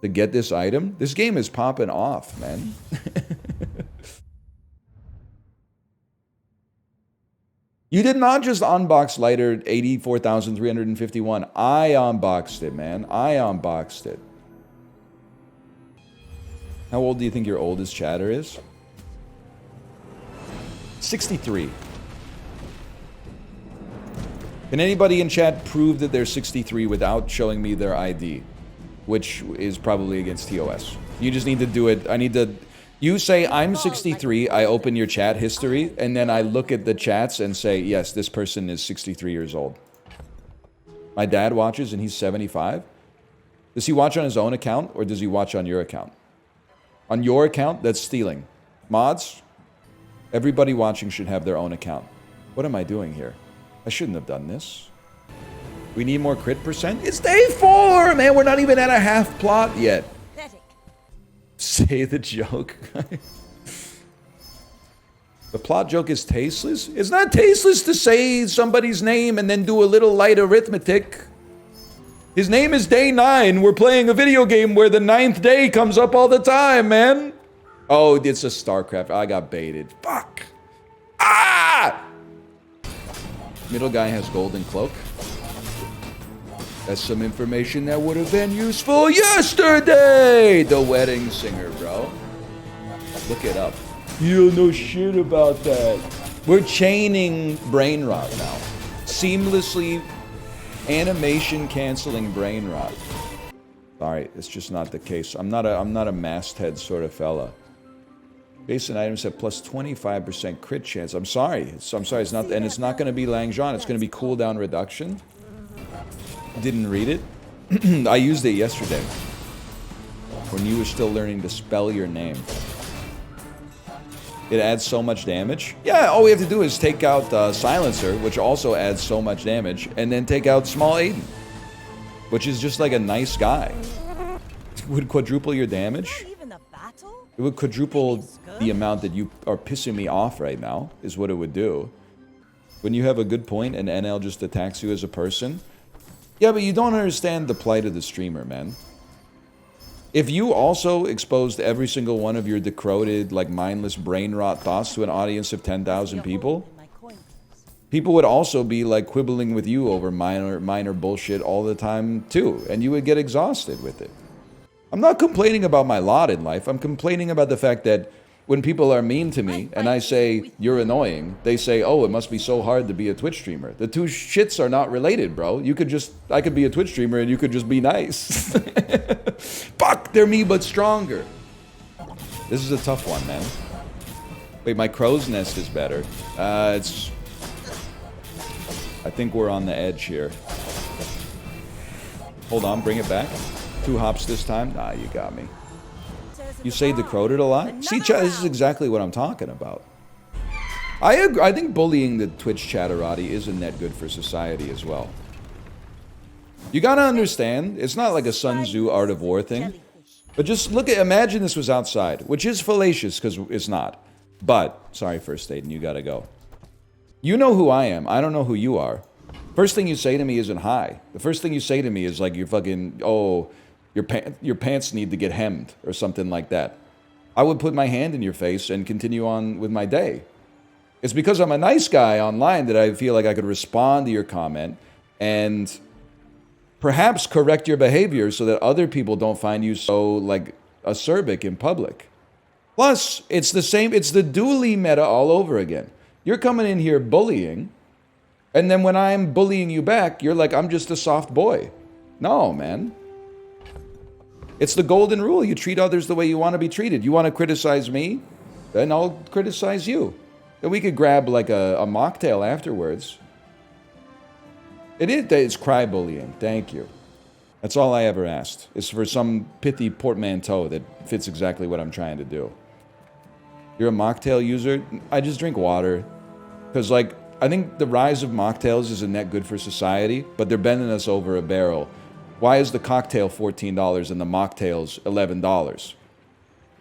to get this item? This game is popping off, man. You did not just unbox lighter 84,351. I unboxed it, man. I unboxed it. How old do you think your oldest chatter is? 63. Can anybody in chat prove that they're 63 without showing me their ID? Which is probably against TOS. You just need to do it. You say, I'm 63, I open your chat history, and then I look at the chats and say, yes, this person is 63 years old. My dad watches and he's 75. Does he watch on his own account, or does he watch on your account? On your account, that's stealing. Mods, everybody watching should have their own account. What am I doing here? I shouldn't have done this. We need more crit percent? It's day 4, man. We're not even at a half plot yet. Pathetic. Say the joke. The plot joke is tasteless? It's not tasteless to say somebody's name and then do a little light arithmetic. His name is Day 9. We're playing a video game where the 9th day comes up all the time, man. Oh, it's a StarCraft. I got baited. Fuck. Ah! Middle guy has golden cloak. That's some information that would have been useful yesterday. The wedding singer, bro. Look it up. You don't know shit about that. We're chaining brain rot now. Seamlessly animation canceling brain rot. Sorry, it's just not the case. I'm not a masthead sort of fella. Base and items have plus 25% crit chance. I'm sorry. It's not, and it's not going to be Langjean. It's going to be cooldown reduction. Didn't read it. I used it yesterday when you were still learning to spell your name. It adds so much damage. Yeah, all we have to do is take out Silencer, which also adds so much damage, and then take out Small Aiden, which is just like a nice guy. It would quadruple your damage. Even a battle? It would quadruple the amount that you are pissing me off right now, is what it would do. When you have a good point and NL just attacks you as a person. Yeah, but you don't understand the plight of the streamer, man. If you also exposed every single one of your decroded, like, mindless brain rot thoughts to an audience of 10,000 people, people would also be, like, quibbling with you over minor bullshit all the time, too. And you would get exhausted with it. I'm not complaining about my lot in life. I'm complaining about the fact that when people are mean to me and I say, you're annoying, they say, oh, it must be so hard to be a Twitch streamer. The two shits are not related, bro. I could be a Twitch streamer and you could just be nice. Fuck, they're me but stronger. This is a tough one, man. Wait, my crow's nest is better. I think we're on the edge here. Hold on, bring it back. 2 hops this time. Nah, you got me. You say decoded a lot? See, chat, this is exactly what I'm talking about. I agree. I think bullying the Twitch chatterati isn't that good for society as well. You gotta understand, it's not like a Sun Tzu Art of War thing. But just imagine this was outside, which is fallacious because it's not. But, sorry, First Aid, and you gotta go. You know who I am. I don't know who you are. First thing you say to me isn't hi. The first thing you say to me is like, you're fucking, oh, your pants need to get hemmed or something like that. I would put my hand in your face and continue on with my day. It's because I'm a nice guy online that I feel like I could respond to your comment and perhaps correct your behavior so that other people don't find you so, like, acerbic in public. Plus, it's the same, it's the Dooley meta all over again. You're coming in here bullying, and then when I'm bullying you back, you're like, I'm just a soft boy. No, man. It's the golden rule. You treat others the way you want to be treated. You want to criticize me? Then I'll criticize you. Then we could grab like a mocktail afterwards. It's cry bullying. Thank you. That's all I ever asked. It's for some pithy portmanteau that fits exactly what I'm trying to do. You're a mocktail user? I just drink water. Because, like, I think the rise of mocktails isn't that good for society, but they're bending us over a barrel. Why is the cocktail $14 and the mocktails $11?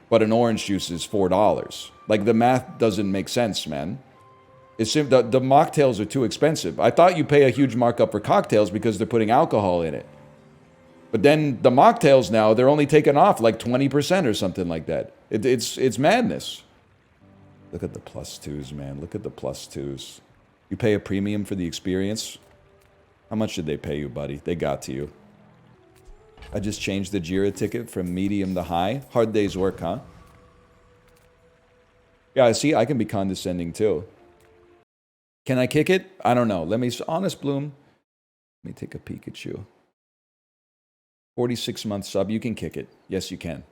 But an orange juice is $4. Like, the math doesn't make sense, man. It's the mocktails are too expensive. I thought you pay a huge markup for cocktails because they're putting alcohol in it. But then the mocktails now, they're only taking off like 20% or something like that. It's madness. Look at the +2s, man. Look at the +2s. You pay a premium for the experience? How much did they pay you, buddy? They got to you. I just changed the Jira ticket from medium to high. Hard day's work, huh? Yeah, see, I can be condescending too. Can I kick it? I don't know. Honest Bloom. Let me take a peek at you. 46-month sub. You can kick it. Yes, you can.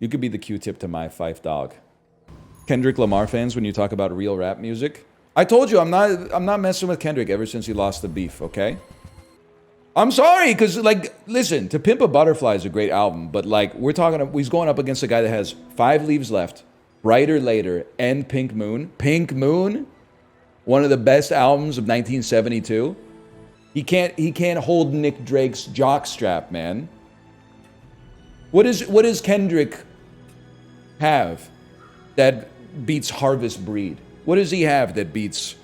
You could be the Q-tip to my Fife dog. Kendrick Lamar fans, when you talk about real rap music, I told you I'm not messing with Kendrick ever since he lost the beef. Okay. I'm sorry, because, like, listen, To Pimp a Butterfly is a great album, but, like, he's going up against a guy that has 5 Leaves Left, Brighter Later, and Pink Moon. Pink Moon, one of the best albums of 1972. He can't hold Nick Drake's jockstrap, man. What does Kendrick have that beats Harvest Breed? What does he have that beats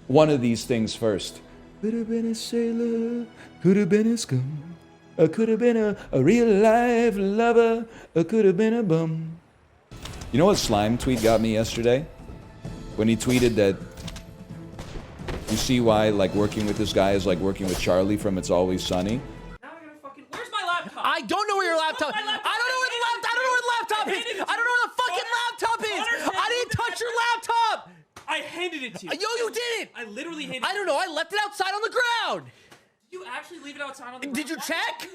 one of these things first? Could have been a sailor, could have been a scum, or could have been a real life lover, or could have been a bum. You know what Slime tweet got me yesterday? When he tweeted that, you see why, like, working with this guy is like working with Charlie from It's Always Sunny? Now I gotta fucking, where's my laptop? I don't know where your laptop. I don't know where the laptop is. I don't know where the fucking laptop is. I didn't touch your laptop. I handed it to you. Yo, you didn't. I literally handed it. I don't know. I left it outside on the ground. Did you actually leave it outside on the ground? Did you check?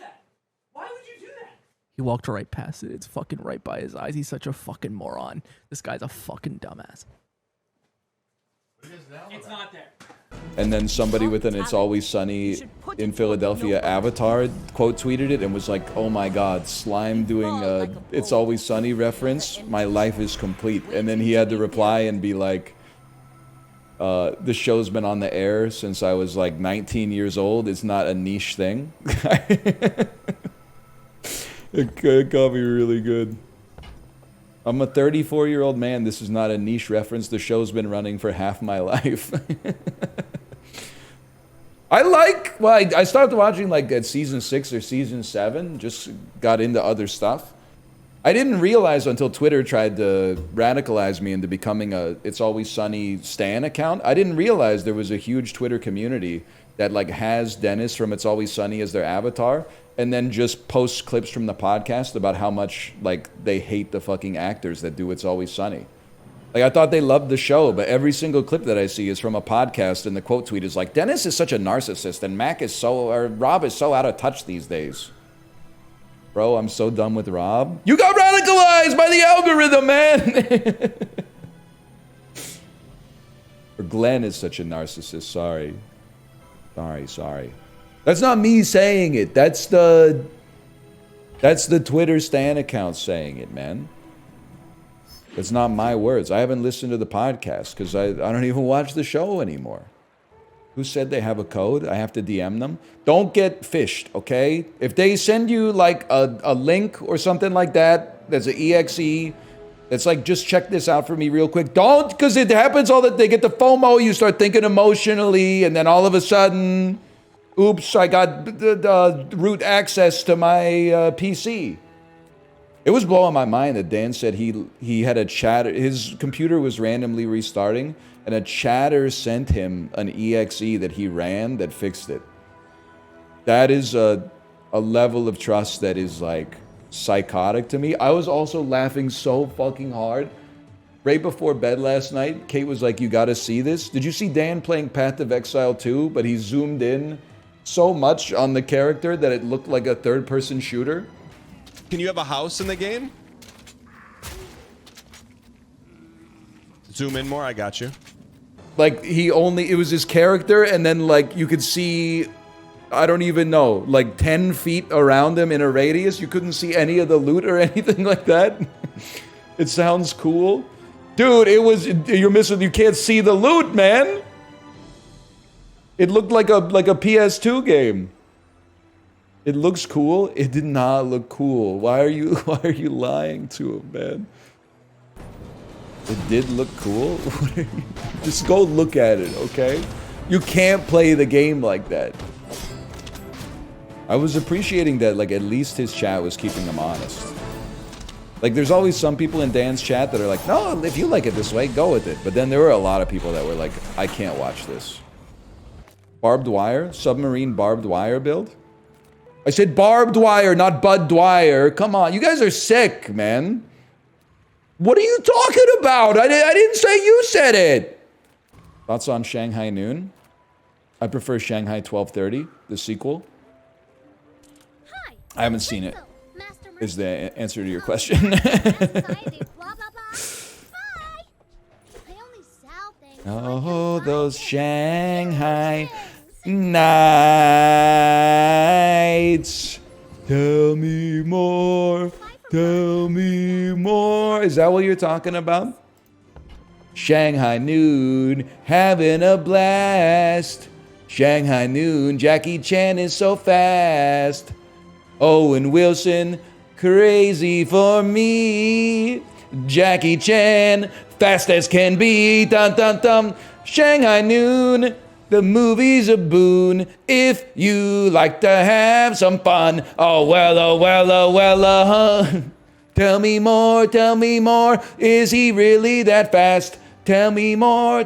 Why would you do that? He walked right past it. It's fucking right by his eyes. He's such a fucking moron. This guy's a fucking dumbass. It's not there. And then somebody with an It's Always Sunny in Philadelphia avatar quote tweeted it and was like, oh my god, Slime doing a It's Always Sunny reference, my life is complete. And then he had to reply and be like, the show's been on the air since I was like 19 years old. It's not a niche thing. It got me really good. I'm a 34-year-old man. This is not a niche reference. The show's been running for half my life. I started watching like at season 6 or season 7, just got into other stuff. I didn't realize until Twitter tried to radicalize me into becoming a It's Always Sunny stan account. I didn't realize there was a huge Twitter community that like has Dennis from It's Always Sunny as their avatar, and then just posts clips from the podcast about how much like they hate the fucking actors that do It's Always Sunny. Like, I thought they loved the show, but every single clip that I see is from a podcast, and the quote tweet is like, Dennis is such a narcissist, and Rob is so out of touch these days. Bro, I'm so done with Rob. You got radicalized by the algorithm, man! Or Glenn is such a narcissist, sorry. Sorry. That's not me saying it, that's the Twitter Stan account saying it, man. It's not my words. I haven't listened to the podcast because I don't even watch the show anymore. Who said they have a code? I have to DM them. Don't get fished, okay? If they send you like a link or something like that, that's an EXE, it's like, just check this out for me real quick. Don't, because it happens all that they get the FOMO, you start thinking emotionally, and then all of a sudden, oops, I got the root access to my PC. It was blowing my mind that Dan said he had a chatter, his computer was randomly restarting, and a chatter sent him an EXE that he ran that fixed it. That is a level of trust that is like psychotic to me. I was also laughing so fucking hard. Right before bed last night, Kate was like, you gotta see this. Did you see Dan playing Path of Exile 2, but he zoomed in so much on the character that it looked like a third-person shooter? Can you have a house in the game? Zoom in more, I got you. Like, it was his character, and then, like, you could see, I don't even know, like 10 feet around him in a radius. You couldn't see any of the loot or anything like that. It sounds cool. Dude, you can't see the loot, man. It looked like a PS2 game. It looks cool. It did not look cool. Why are you lying to him, man? It did look cool. Just go look at it, okay? You can't play the game like that. I was appreciating that, like, at least his chat was keeping him honest. Like, there's always some people in Dan's chat that are like, no, if you like it this way, go with it. But then there were a lot of people that were like, I can't watch this. Barbed wire? Submarine barbed wire build? I said barbed wire, not Bud Dwyer. Come on, you guys are sick, man. What are you talking about? I didn't say you said it. Thoughts on Shanghai Noon? I prefer Shanghai 1230, the sequel. Hi, I haven't seen it. Master Is the answer to your question. Oh, those Shanghai Nights. Tell me more. Tell me more. Is that what you're talking about? Shanghai Noon, having a blast. Shanghai Noon, Jackie Chan is so fast. Owen Wilson, crazy for me. Jackie Chan, fast as can be. Dun dun dun. Shanghai Noon, the movie's a boon if you like to have some fun. Oh well, oh well, oh well, Tell me more, is he really that fast? Tell me more,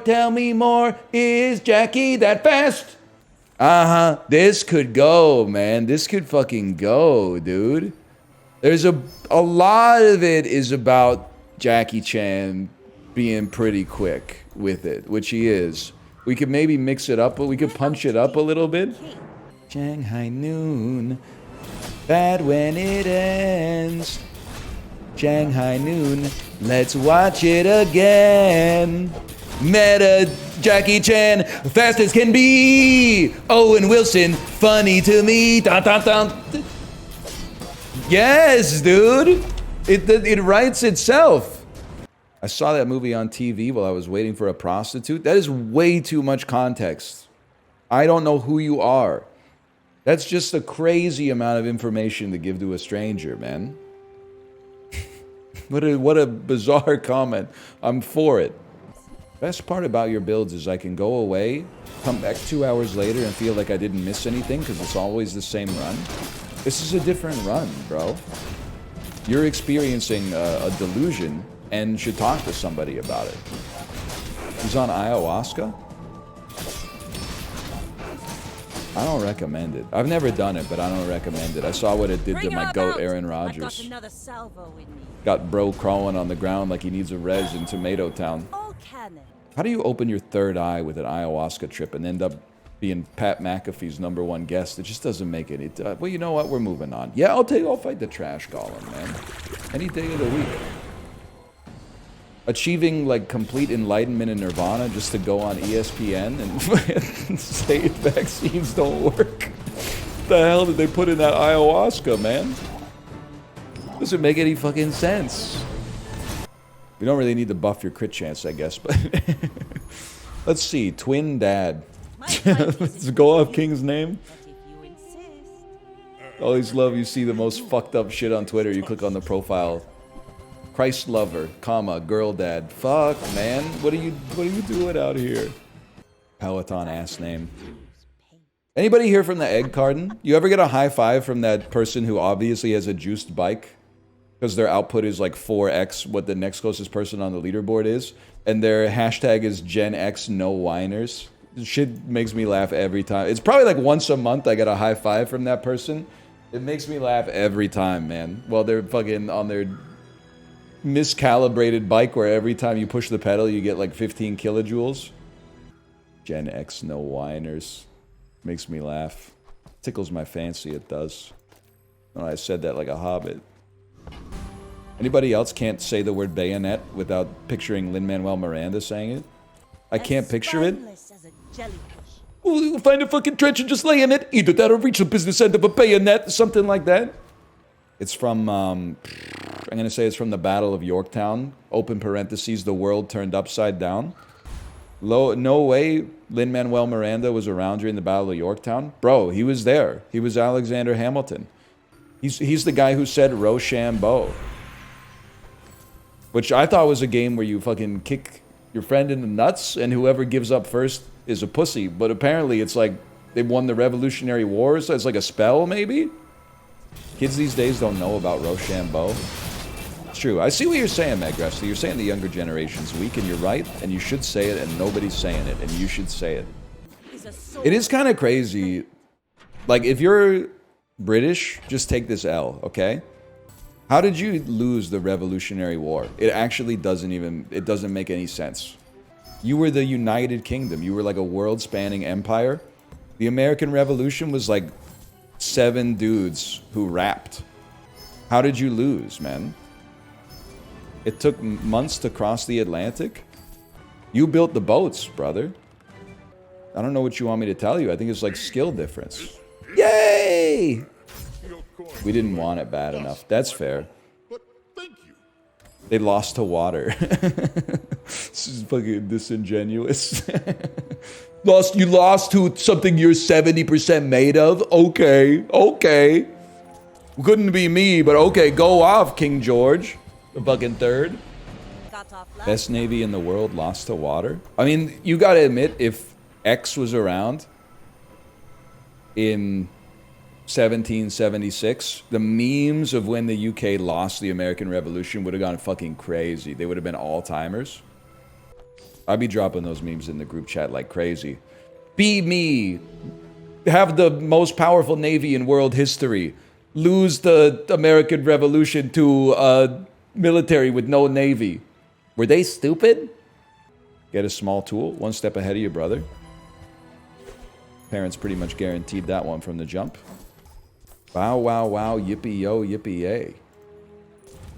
is Jackie that fast? This could go, man. This could fucking go, dude. There's a lot of it is about Jackie Chan being pretty quick with it, which he is. We could maybe mix it up, but we could punch it up a little bit. Shanghai Noon, bad when it ends. Shanghai Noon, let's watch it again. Meta Jackie Chan, fast as can be. Owen Wilson, funny to me. Dun, dun, dun. Yes, dude. It writes itself. I saw that movie on TV while I was waiting for a prostitute. That is way too much context. I don't know who you are. That's just a crazy amount of information to give to a stranger, man. What a bizarre comment. I'm for it. Best part about your builds is I can go away, come back 2 hours later and feel like I didn't miss anything because it's always the same run. This is a different run, bro. You're experiencing a delusion and should talk to somebody about it. He's on ayahuasca? I don't recommend it. I've never done it, but I don't recommend it. I saw what it did to Bring my her goat, about. Aaron I've got Rodgers. another salvo in me. Got bro crawling on the ground like he needs a res in Tomato Town. All cannon. How do you open your third eye with an ayahuasca trip and end up being Pat McAfee's #1 guest? It just doesn't make any... well, you know what? We're moving on. Yeah, I'll fight the trash golem, man. Any day of the week. Achieving, like, complete enlightenment in Nirvana just to go on ESPN and say vaccines don't work. What the hell did they put in that ayahuasca, man? Doesn't make any fucking sense. You don't really need to buff your crit chance, I guess, but... Let's see. Twin dad. Let's go off King's name. But if you insist. Always love you see the most fucked up shit on Twitter. You click on the profile. Christ lover, comma, girl dad. Fuck, man. What are you doing out here? Peloton ass name. Anybody here from the egg garden? You ever get a high five from that person who obviously has a juiced bike? Because their output is like 4x what the next closest person on the leaderboard is. And their hashtag is GenXNoWiners. Shit makes me laugh every time. It's probably like once a month I get a high five from that person. It makes me laugh every time, man. Well, they're fucking on their miscalibrated bike where every time you push the pedal you get like 15 kilojoules. GenXNoWiners. Makes me laugh. Tickles my fancy, it does. Oh, I said that like a hobbit. Anybody else can't say the word bayonet without picturing Lin-Manuel Miranda saying it? I can't picture it. Spineless as a jellyfish. We'll find a fucking trench and just lay in it. Either that or reach the business end of a bayonet. Something like that. It's from, I'm going to say it's from the Battle of Yorktown. Open parentheses, the world turned upside down. No way Lin-Manuel Miranda was around during the Battle of Yorktown. Bro, he was there. He was Alexander Hamilton. He's the guy who said Rochambeau. Which I thought was a game where you fucking kick your friend in the nuts and whoever gives up first is a pussy. But apparently it's like they won the Revolutionary War, so it's like a spell maybe? Kids these days don't know about Rochambeau. It's true. I see what you're saying, Maggraf. So you're saying the younger generation's weak, and you're right, and you should say it, and nobody's saying it, and you should say it. It is kind of crazy. Like, if you're British, just take this L, okay? How did you lose the Revolutionary War? It actually it doesn't make any sense. You were the United Kingdom. You were like a world-spanning empire. The American Revolution was like 7 dudes who rapped. How did you lose, man? It took months to cross the Atlantic. You built the boats, brother. I don't know what you want me to tell you. I think it's like skill difference. Yay! We didn't want it bad enough. That's fair. But thank you. They lost to water. This is fucking disingenuous. You lost to something you're 70% made of? Okay. Couldn't be me, but okay, go off, King George. The fucking third. Got off last. Best navy in the world lost to water. I mean, you gotta admit, if X was around in 1776, the memes of when the UK lost the American Revolution would have gone fucking crazy. They would have been all-timers. I'd be dropping those memes in the group chat like crazy. Be me. Have the most powerful navy in world history. Lose the American Revolution to a military with no navy. Were they stupid? Get a small tool, one step ahead of your brother. Parents pretty much guaranteed that one from the jump. Wow, wow, wow, yippee yo, yippee yay.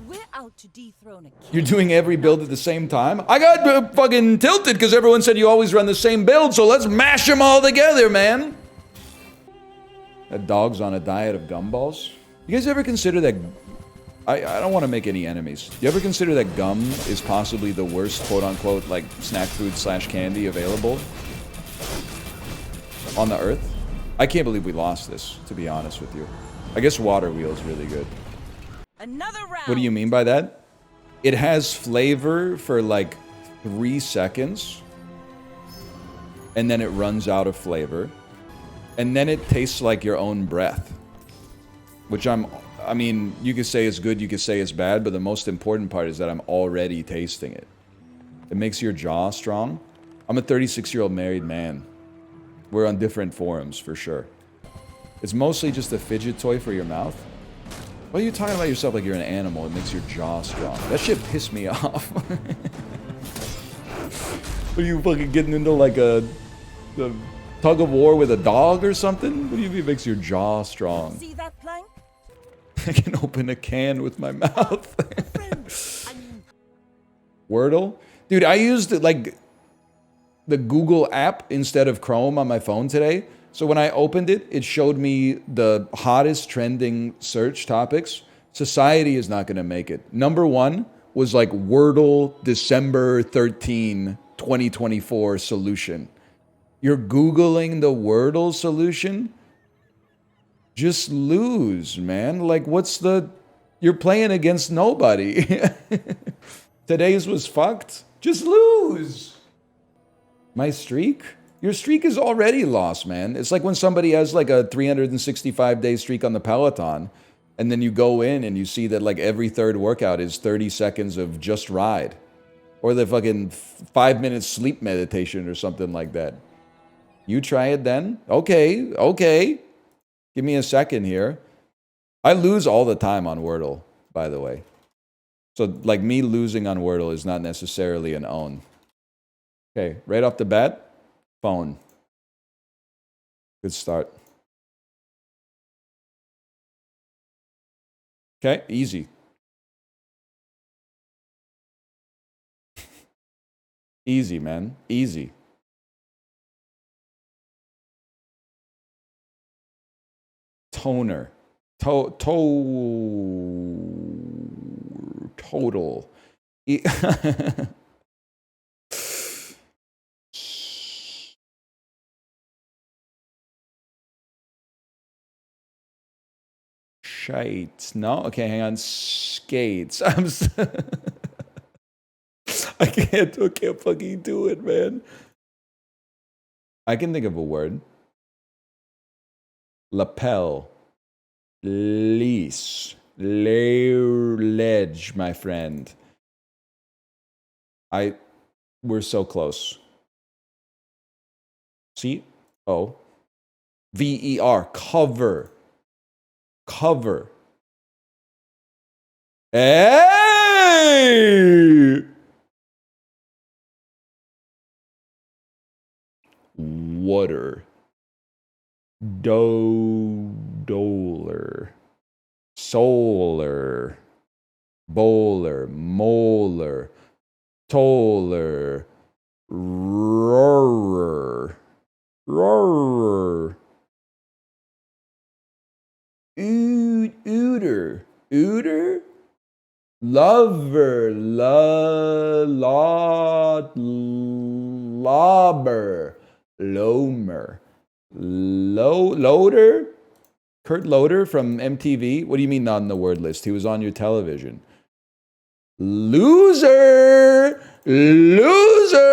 We're out to dethrone a king. You're doing every build at the same time? I got fucking tilted because everyone said you always run the same build, so let's mash them all together, man. That dog's on a diet of gumballs. You guys ever consider that... I don't want to make any enemies. You ever consider that gum is possibly the worst, quote-unquote, like, snack food / candy available on the earth? I can't believe we lost this, to be honest with you. I guess water wheel is really good. Another round. What do you mean by that? It has flavor for like 3 seconds, and then it runs out of flavor, and then it tastes like your own breath. Which I mean, you could say it's good, you could say it's bad, but the most important part is that I'm already tasting it. It makes your jaw strong. I'm a 36-year-old married man. We're on different forums for sure. It's mostly just a fidget toy for your mouth. Why are you talking about yourself like you're an animal? It makes your jaw strong. That shit pissed me off. Are you fucking getting into like a tug of war with a dog or something? What do you mean it makes your jaw strong? See that plank? I can open a can with my mouth. Wordle? Dude, I used like the Google app instead of Chrome on my phone today. So when I opened it, it showed me the hottest trending search topics. Society is not going to make it. Number one was like Wordle December 13, 2024 solution. You're Googling the Wordle solution? Just lose, man. Like, what's the... You're playing against nobody. Today's was fucked. Just lose. My streak? Your streak is already lost, man. It's like when somebody has like a 365-day streak on the Peloton, and then you go in and you see that like every third workout is 30 seconds of just ride. Or the fucking 5-minute sleep meditation or something like that. You try it then? Okay. Give me a second here. I lose all the time on Wordle, by the way. So like me losing on Wordle is not necessarily an own. Okay, right off the bat, phone. Good start. Okay, easy. Easy, man. Easy. Toner. Total. Shite. No? Okay, hang on. Skates. I can't fucking do it, man. I can think of a word. Lapel. Lease. Ledge, my friend. We're so close. C-O. V-E-R. Cover. Cover. Hey! Water. Doler. Solar. Bowler. Molar. Toller. Roarer. Roarer. Ooter. Ooter? Lover. Lobber. Lomer. Loader? Kurt Loader from MTV? What do you mean not on the word list? He was on your television. Loser! Loser!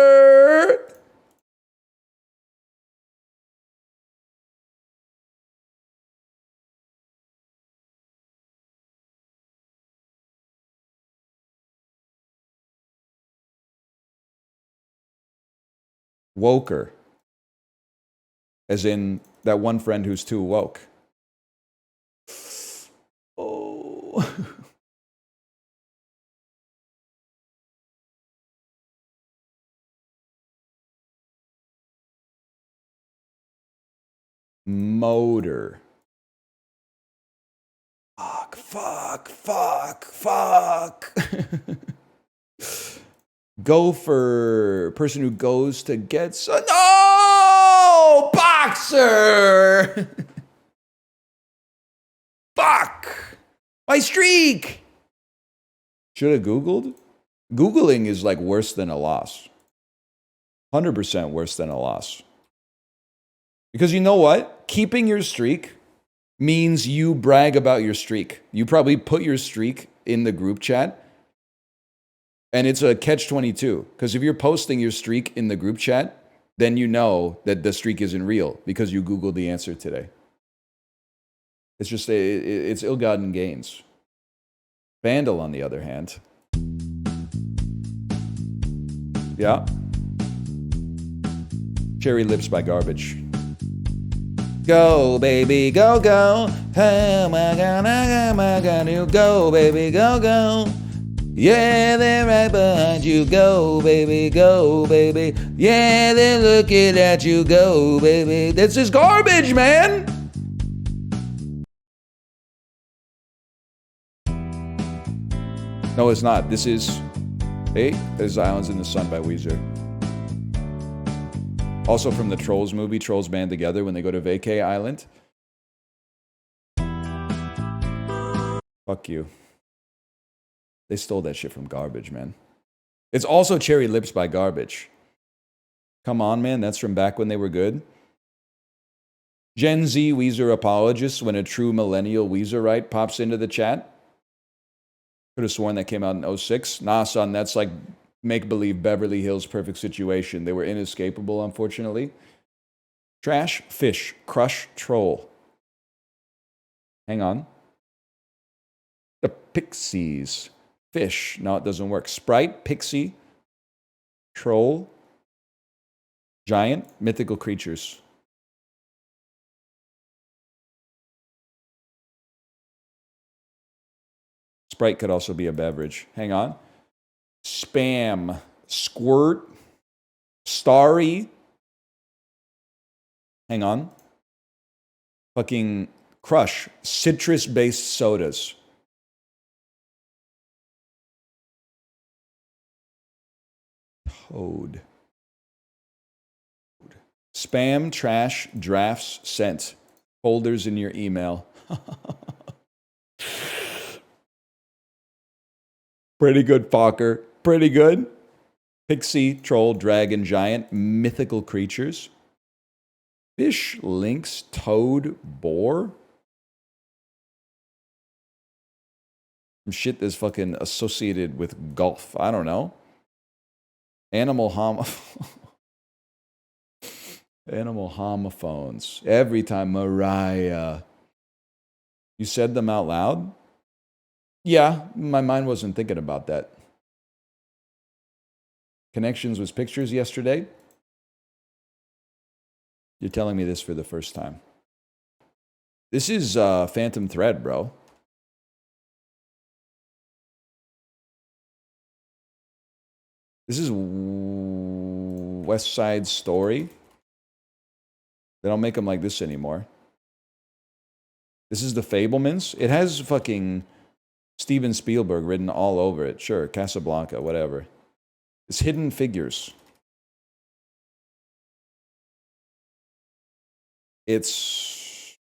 Woker. As in that one friend who's too woke. Oh. Motor. Fuck. Gopher. Person who goes to get some. No! Boxer! Fuck! My streak! Should have Googled? Googling is like worse than a loss. 100% worse than a loss. Because you know what? Keeping your streak means you brag about your streak. You probably put your streak in the group chat. And it's a catch-22. Because if you're posting your streak in the group chat, then you know that the streak isn't real because you Googled the answer today. It's just, it's ill-gotten gains. Bandle, on the other hand. Yeah. Cherry Lips by Garbage. Go, baby, go, go. How am I gonna go, baby, go, go. Yeah, they're right behind you. Go, baby, go, baby. Yeah, they're looking at you. Go, baby. This is garbage, man. No, it's not. This is... Hey, there's Islands in the Sun by Weezer. Also from the Trolls movie, Trolls Band Together, when they go to Vacay Island. Fuck you. They stole that shit from Garbage, man. It's also Cherry Lips by Garbage. Come on, man. That's from back when they were good. Gen Z Weezer apologists when a true millennial Weezerite pops into the chat. Could have sworn that came out in 06. Nah, son, that's like make-believe Beverly Hills Perfect Situation. They were inescapable, unfortunately. Trash, fish, crush, troll. Hang on. The Pixies. Fish. No, it doesn't work. Sprite, Pixie, Troll, Giant, mythical creatures. Sprite could also be a beverage. Hang on. Spam, Squirt, Starry. Hang on. Fucking Crush, citrus-based sodas. Toad. Spam, trash, drafts, sent. Folders in your email. Pretty good, Fokker. Pretty good. Pixie, troll, dragon, giant, mythical creatures. Fish, lynx, toad, boar. Some shit that's fucking associated with golf. I don't know. Animal homophones. Every time, Mariah. You said them out loud? Yeah, my mind wasn't thinking about that. Connections was pictures yesterday. You're telling me this for the first time. This is Phantom Thread, bro. This is West Side Story. They don't make them like this anymore. This is The Fablemans. It has fucking Steven Spielberg written all over it. Sure, Casablanca, whatever. It's Hidden Figures. It's...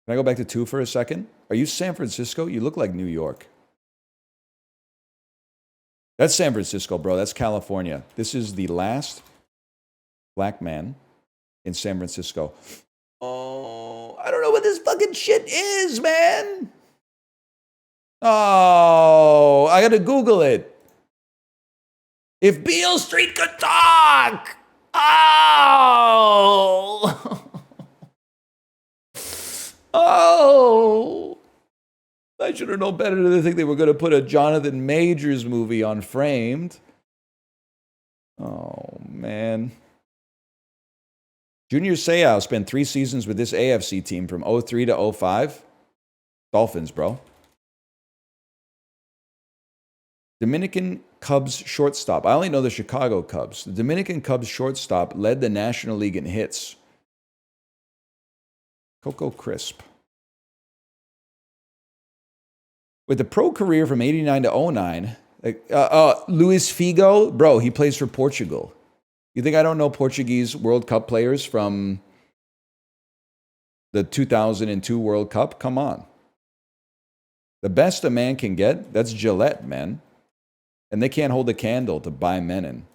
Can I go back to 2 for a second? Are you San Francisco? You look like New York. That's San Francisco, bro. That's California. This is the last black man in San Francisco. Oh, I don't know what this fucking shit is, man. Oh, I gotta Google it. If Beale Street could talk. Oh. Oh. I should have known better to think they were going to put a Jonathan Majors movie on Framed. Oh, man. Junior Seau spent 3 seasons with this AFC team from 03 to 05. Dolphins, bro. Dominican Cubs shortstop. I only know the Chicago Cubs. The Dominican Cubs shortstop led the National League in hits. Coco Crisp. With a pro career from 89 to 09, Luis Figo, bro, he plays for Portugal. You think I don't know Portuguese World Cup players from the 2002 World Cup? Come on. The best a man can get, that's Gillette, man. And they can't hold a candle to By Menon.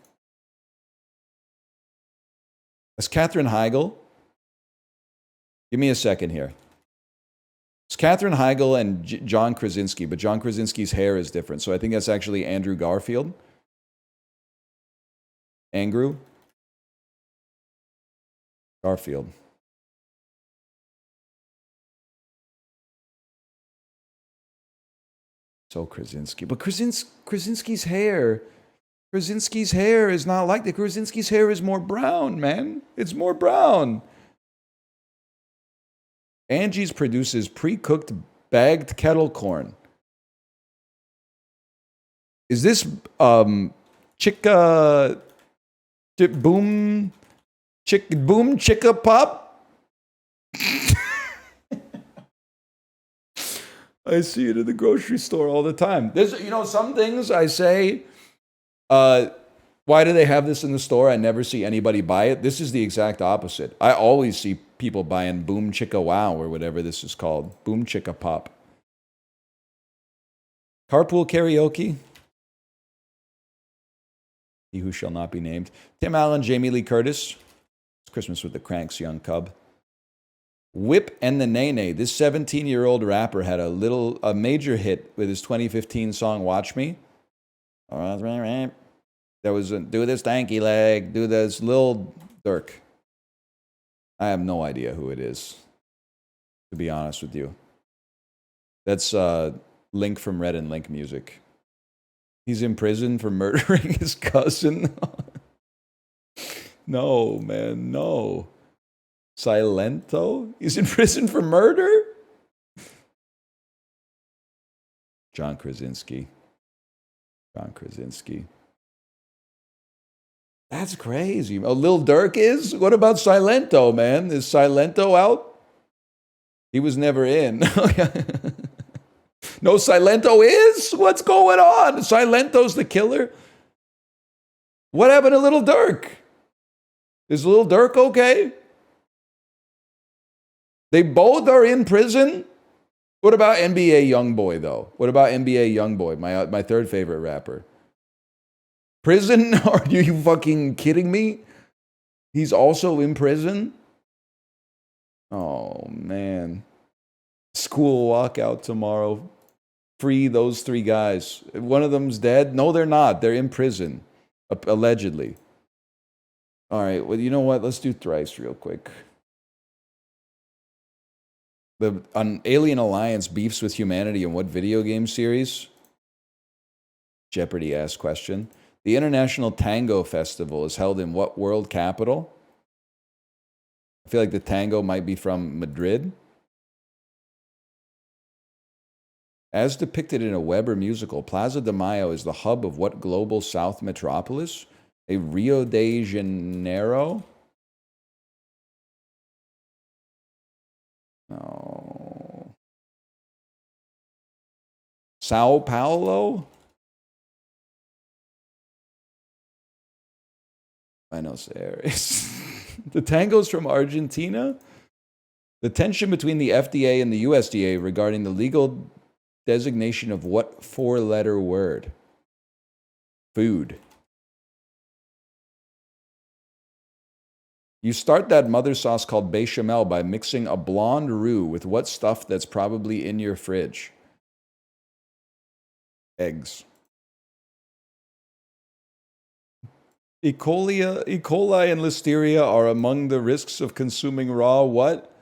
That's Katherine Heigl. Give me a second here. It's Katherine Heigl and John Krasinski, but John Krasinski's hair is different. So I think that's actually Andrew Garfield. Andrew Garfield. So Krasinski. But Krasinski's hair Krasinski's hair is not like that. Krasinski's hair is more brown, man. It's more brown. Angie's produces pre-cooked bagged kettle corn. Is this boom chicka pop? I see it in the grocery store all the time. There's, some things I say, why do they have this in the store? I never see anybody buy it. This is the exact opposite. I always see people buying boom chicka wow or whatever this is called. Boom chicka pop. Carpool karaoke. He who shall not be named. Tim Allen, Jamie Lee Curtis. It's Christmas with the Cranks, young cub. Whip and the Nene. This 17-year-old rapper had a major hit with his 2015 song "Watch Me." There was do this stanky leg, do this Lil Durk. I have no idea who it is, to be honest with you. That's Link from Red and Link Music. He's in prison for murdering his cousin. No, man, no. Silento? He's in prison for murder? John Krasinski. That's crazy. Oh, Lil Durk is? What about Silento, man? Is Silento out? He was never in. No, Silento is? What's going on? Silento's the killer? What happened to Lil Durk? Is Lil Durk okay? They both are in prison? What about NBA Youngboy, though? What about NBA Youngboy, my third favorite rapper? Prison? Are you fucking kidding me? He's also in prison? Oh, man. School walkout tomorrow. Free those 3 guys. One of them's dead? No, they're not. They're in prison. Allegedly. All right, well, you know what? Let's do Thrice real quick. An alien alliance beefs with humanity in what video game series? Jeopardy asked question. The International Tango Festival is held in what world capital? I feel like the tango might be from Madrid. As depicted in a Weber musical, Plaza de Mayo is the hub of what global South metropolis? A Rio de Janeiro? No. Sao Paulo? Buenos Aires. The tango's from Argentina? The tension between the FDA and the USDA regarding the legal designation of what 4-letter word? Food. You start that mother sauce called bechamel by mixing a blonde roux with what stuff that's probably in your fridge? Eggs. E. coli and listeria are among the risks of consuming raw what?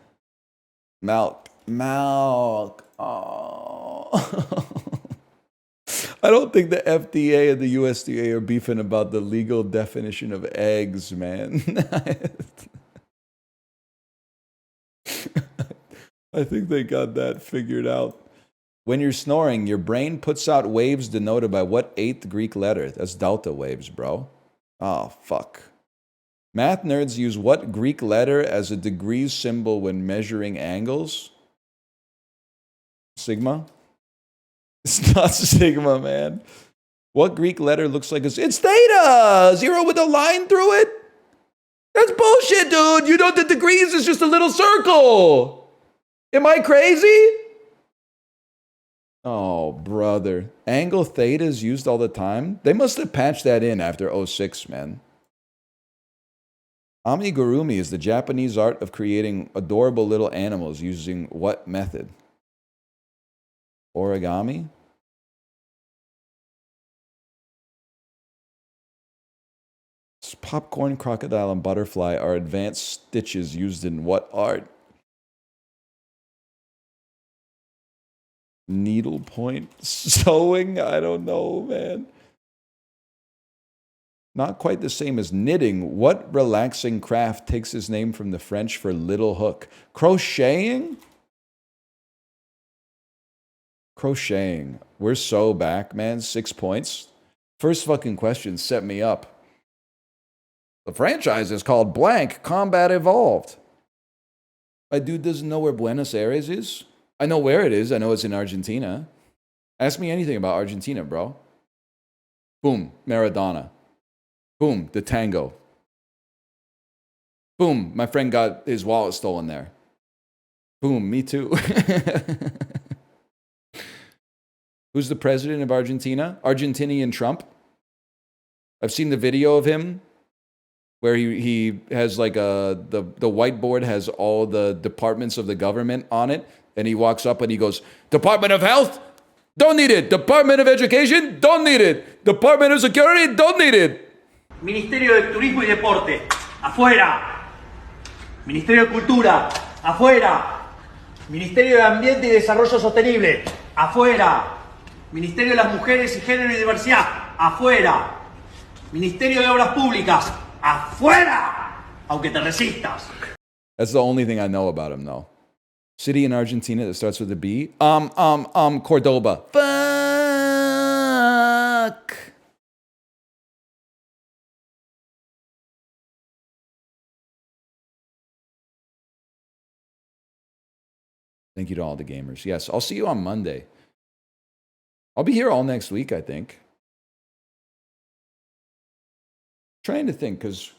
Milk. Oh. I don't think the FDA and the USDA are beefing about the legal definition of eggs, man. I think they got that figured out. When you're snoring, your brain puts out waves denoted by what 8th Greek letter? That's delta waves, bro. Oh, fuck. Math nerds use what Greek letter as a degrees symbol when measuring angles? Sigma? It's not sigma, man. What Greek letter looks like it's theta! 0 with a line through it? That's bullshit, dude! You know the degrees is just a little circle! Am I crazy? Oh, brother. Angle theta is used all the time? They must have patched that in after 06, man. Amigurumi is the Japanese art of creating adorable little animals using what method? Origami? Popcorn, crocodile, and butterfly are advanced stitches used in what art? Needlepoint sewing? I don't know, man. Not quite the same as knitting. What relaxing craft takes its name from the French for little hook? Crocheting? Crocheting. We're so back, man. 6 points. First fucking question set me up. The franchise is called blank Combat Evolved. My dude doesn't know where Buenos Aires is? I know where it is. I know it's in Argentina. Ask me anything about Argentina, bro. Boom, Maradona. Boom, the tango. Boom, my friend got his wallet stolen there. Boom, me too. Who's the president of Argentina? Argentinian Trump. I've seen the video of him where he has like the whiteboard has all the departments of the government on it. And he walks up and he goes, Department of Health, don't need it. Department of Education, don't need it. Department of Security, don't need it. Ministerio de Turismo y Deporte, afuera. Ministerio de Cultura, afuera. Ministerio de Ambiente y Desarrollo Sostenible, afuera. Ministerio de las Mujeres y Género y Diversidad, afuera. Ministerio de Obras Públicas, afuera. Aunque te resistas. That's the only thing I know about him, though. City in Argentina that starts with a B. Cordoba. Fuck. Thank you to all the gamers. Yes, I'll see you on Monday. I'll be here all next week, I think. Trying to think, because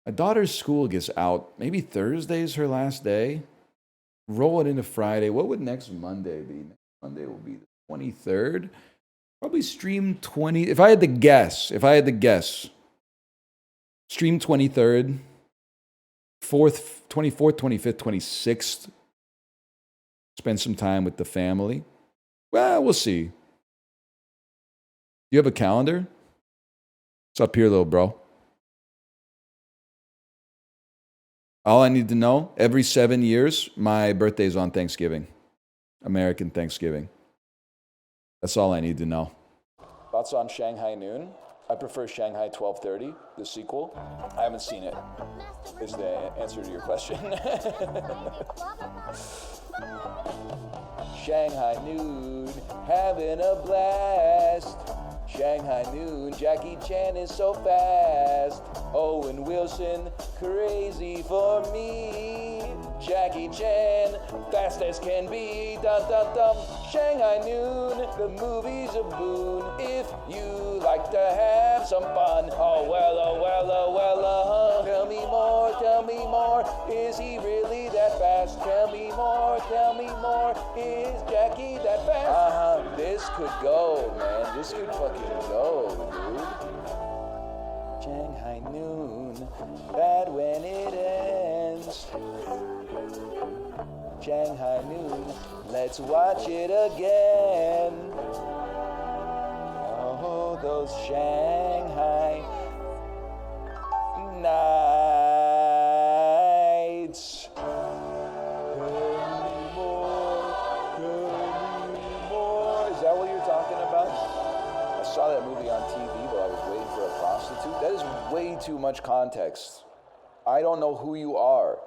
my daughter's school gets out. Maybe Thursday's her last day. Roll it into Friday. What would next Monday be? Next Monday will be the 23rd. Probably stream 20. If I had to guess. Stream 23rd. 4th, 24th, 25th, 26th. Spend some time with the family. Well, we'll see. You have a calendar? It's up here, little bro. All I need to know, every 7 years, my birthday's on Thanksgiving. American Thanksgiving. That's all I need to know. Thoughts on Shanghai Noon? I prefer Shanghai 12:30, the sequel. I haven't seen it, is the answer to your question. Shanghai Noon, having a blast. Shanghai Noon, Jackie Chan is so fast. Owen Wilson, crazy for me. Jackie Chan, fast as can be. Dun dun dun. Shanghai Noon, the movie's a boon. If you like to have some fun. Oh well, oh well, oh well, Tell me more, tell me more. Is he really that fast? Tell me more, tell me more. Is Jackie that fast? This could go, man. This could fucking go, dude. Shanghai Noon, bad when it ends. Shanghai Noon, let's watch it again. Oh, those Shanghai Nights. Is that what you're talking about? I saw that movie on TV while I was waiting for a prostitute. That is way too much context. I don't know who you are.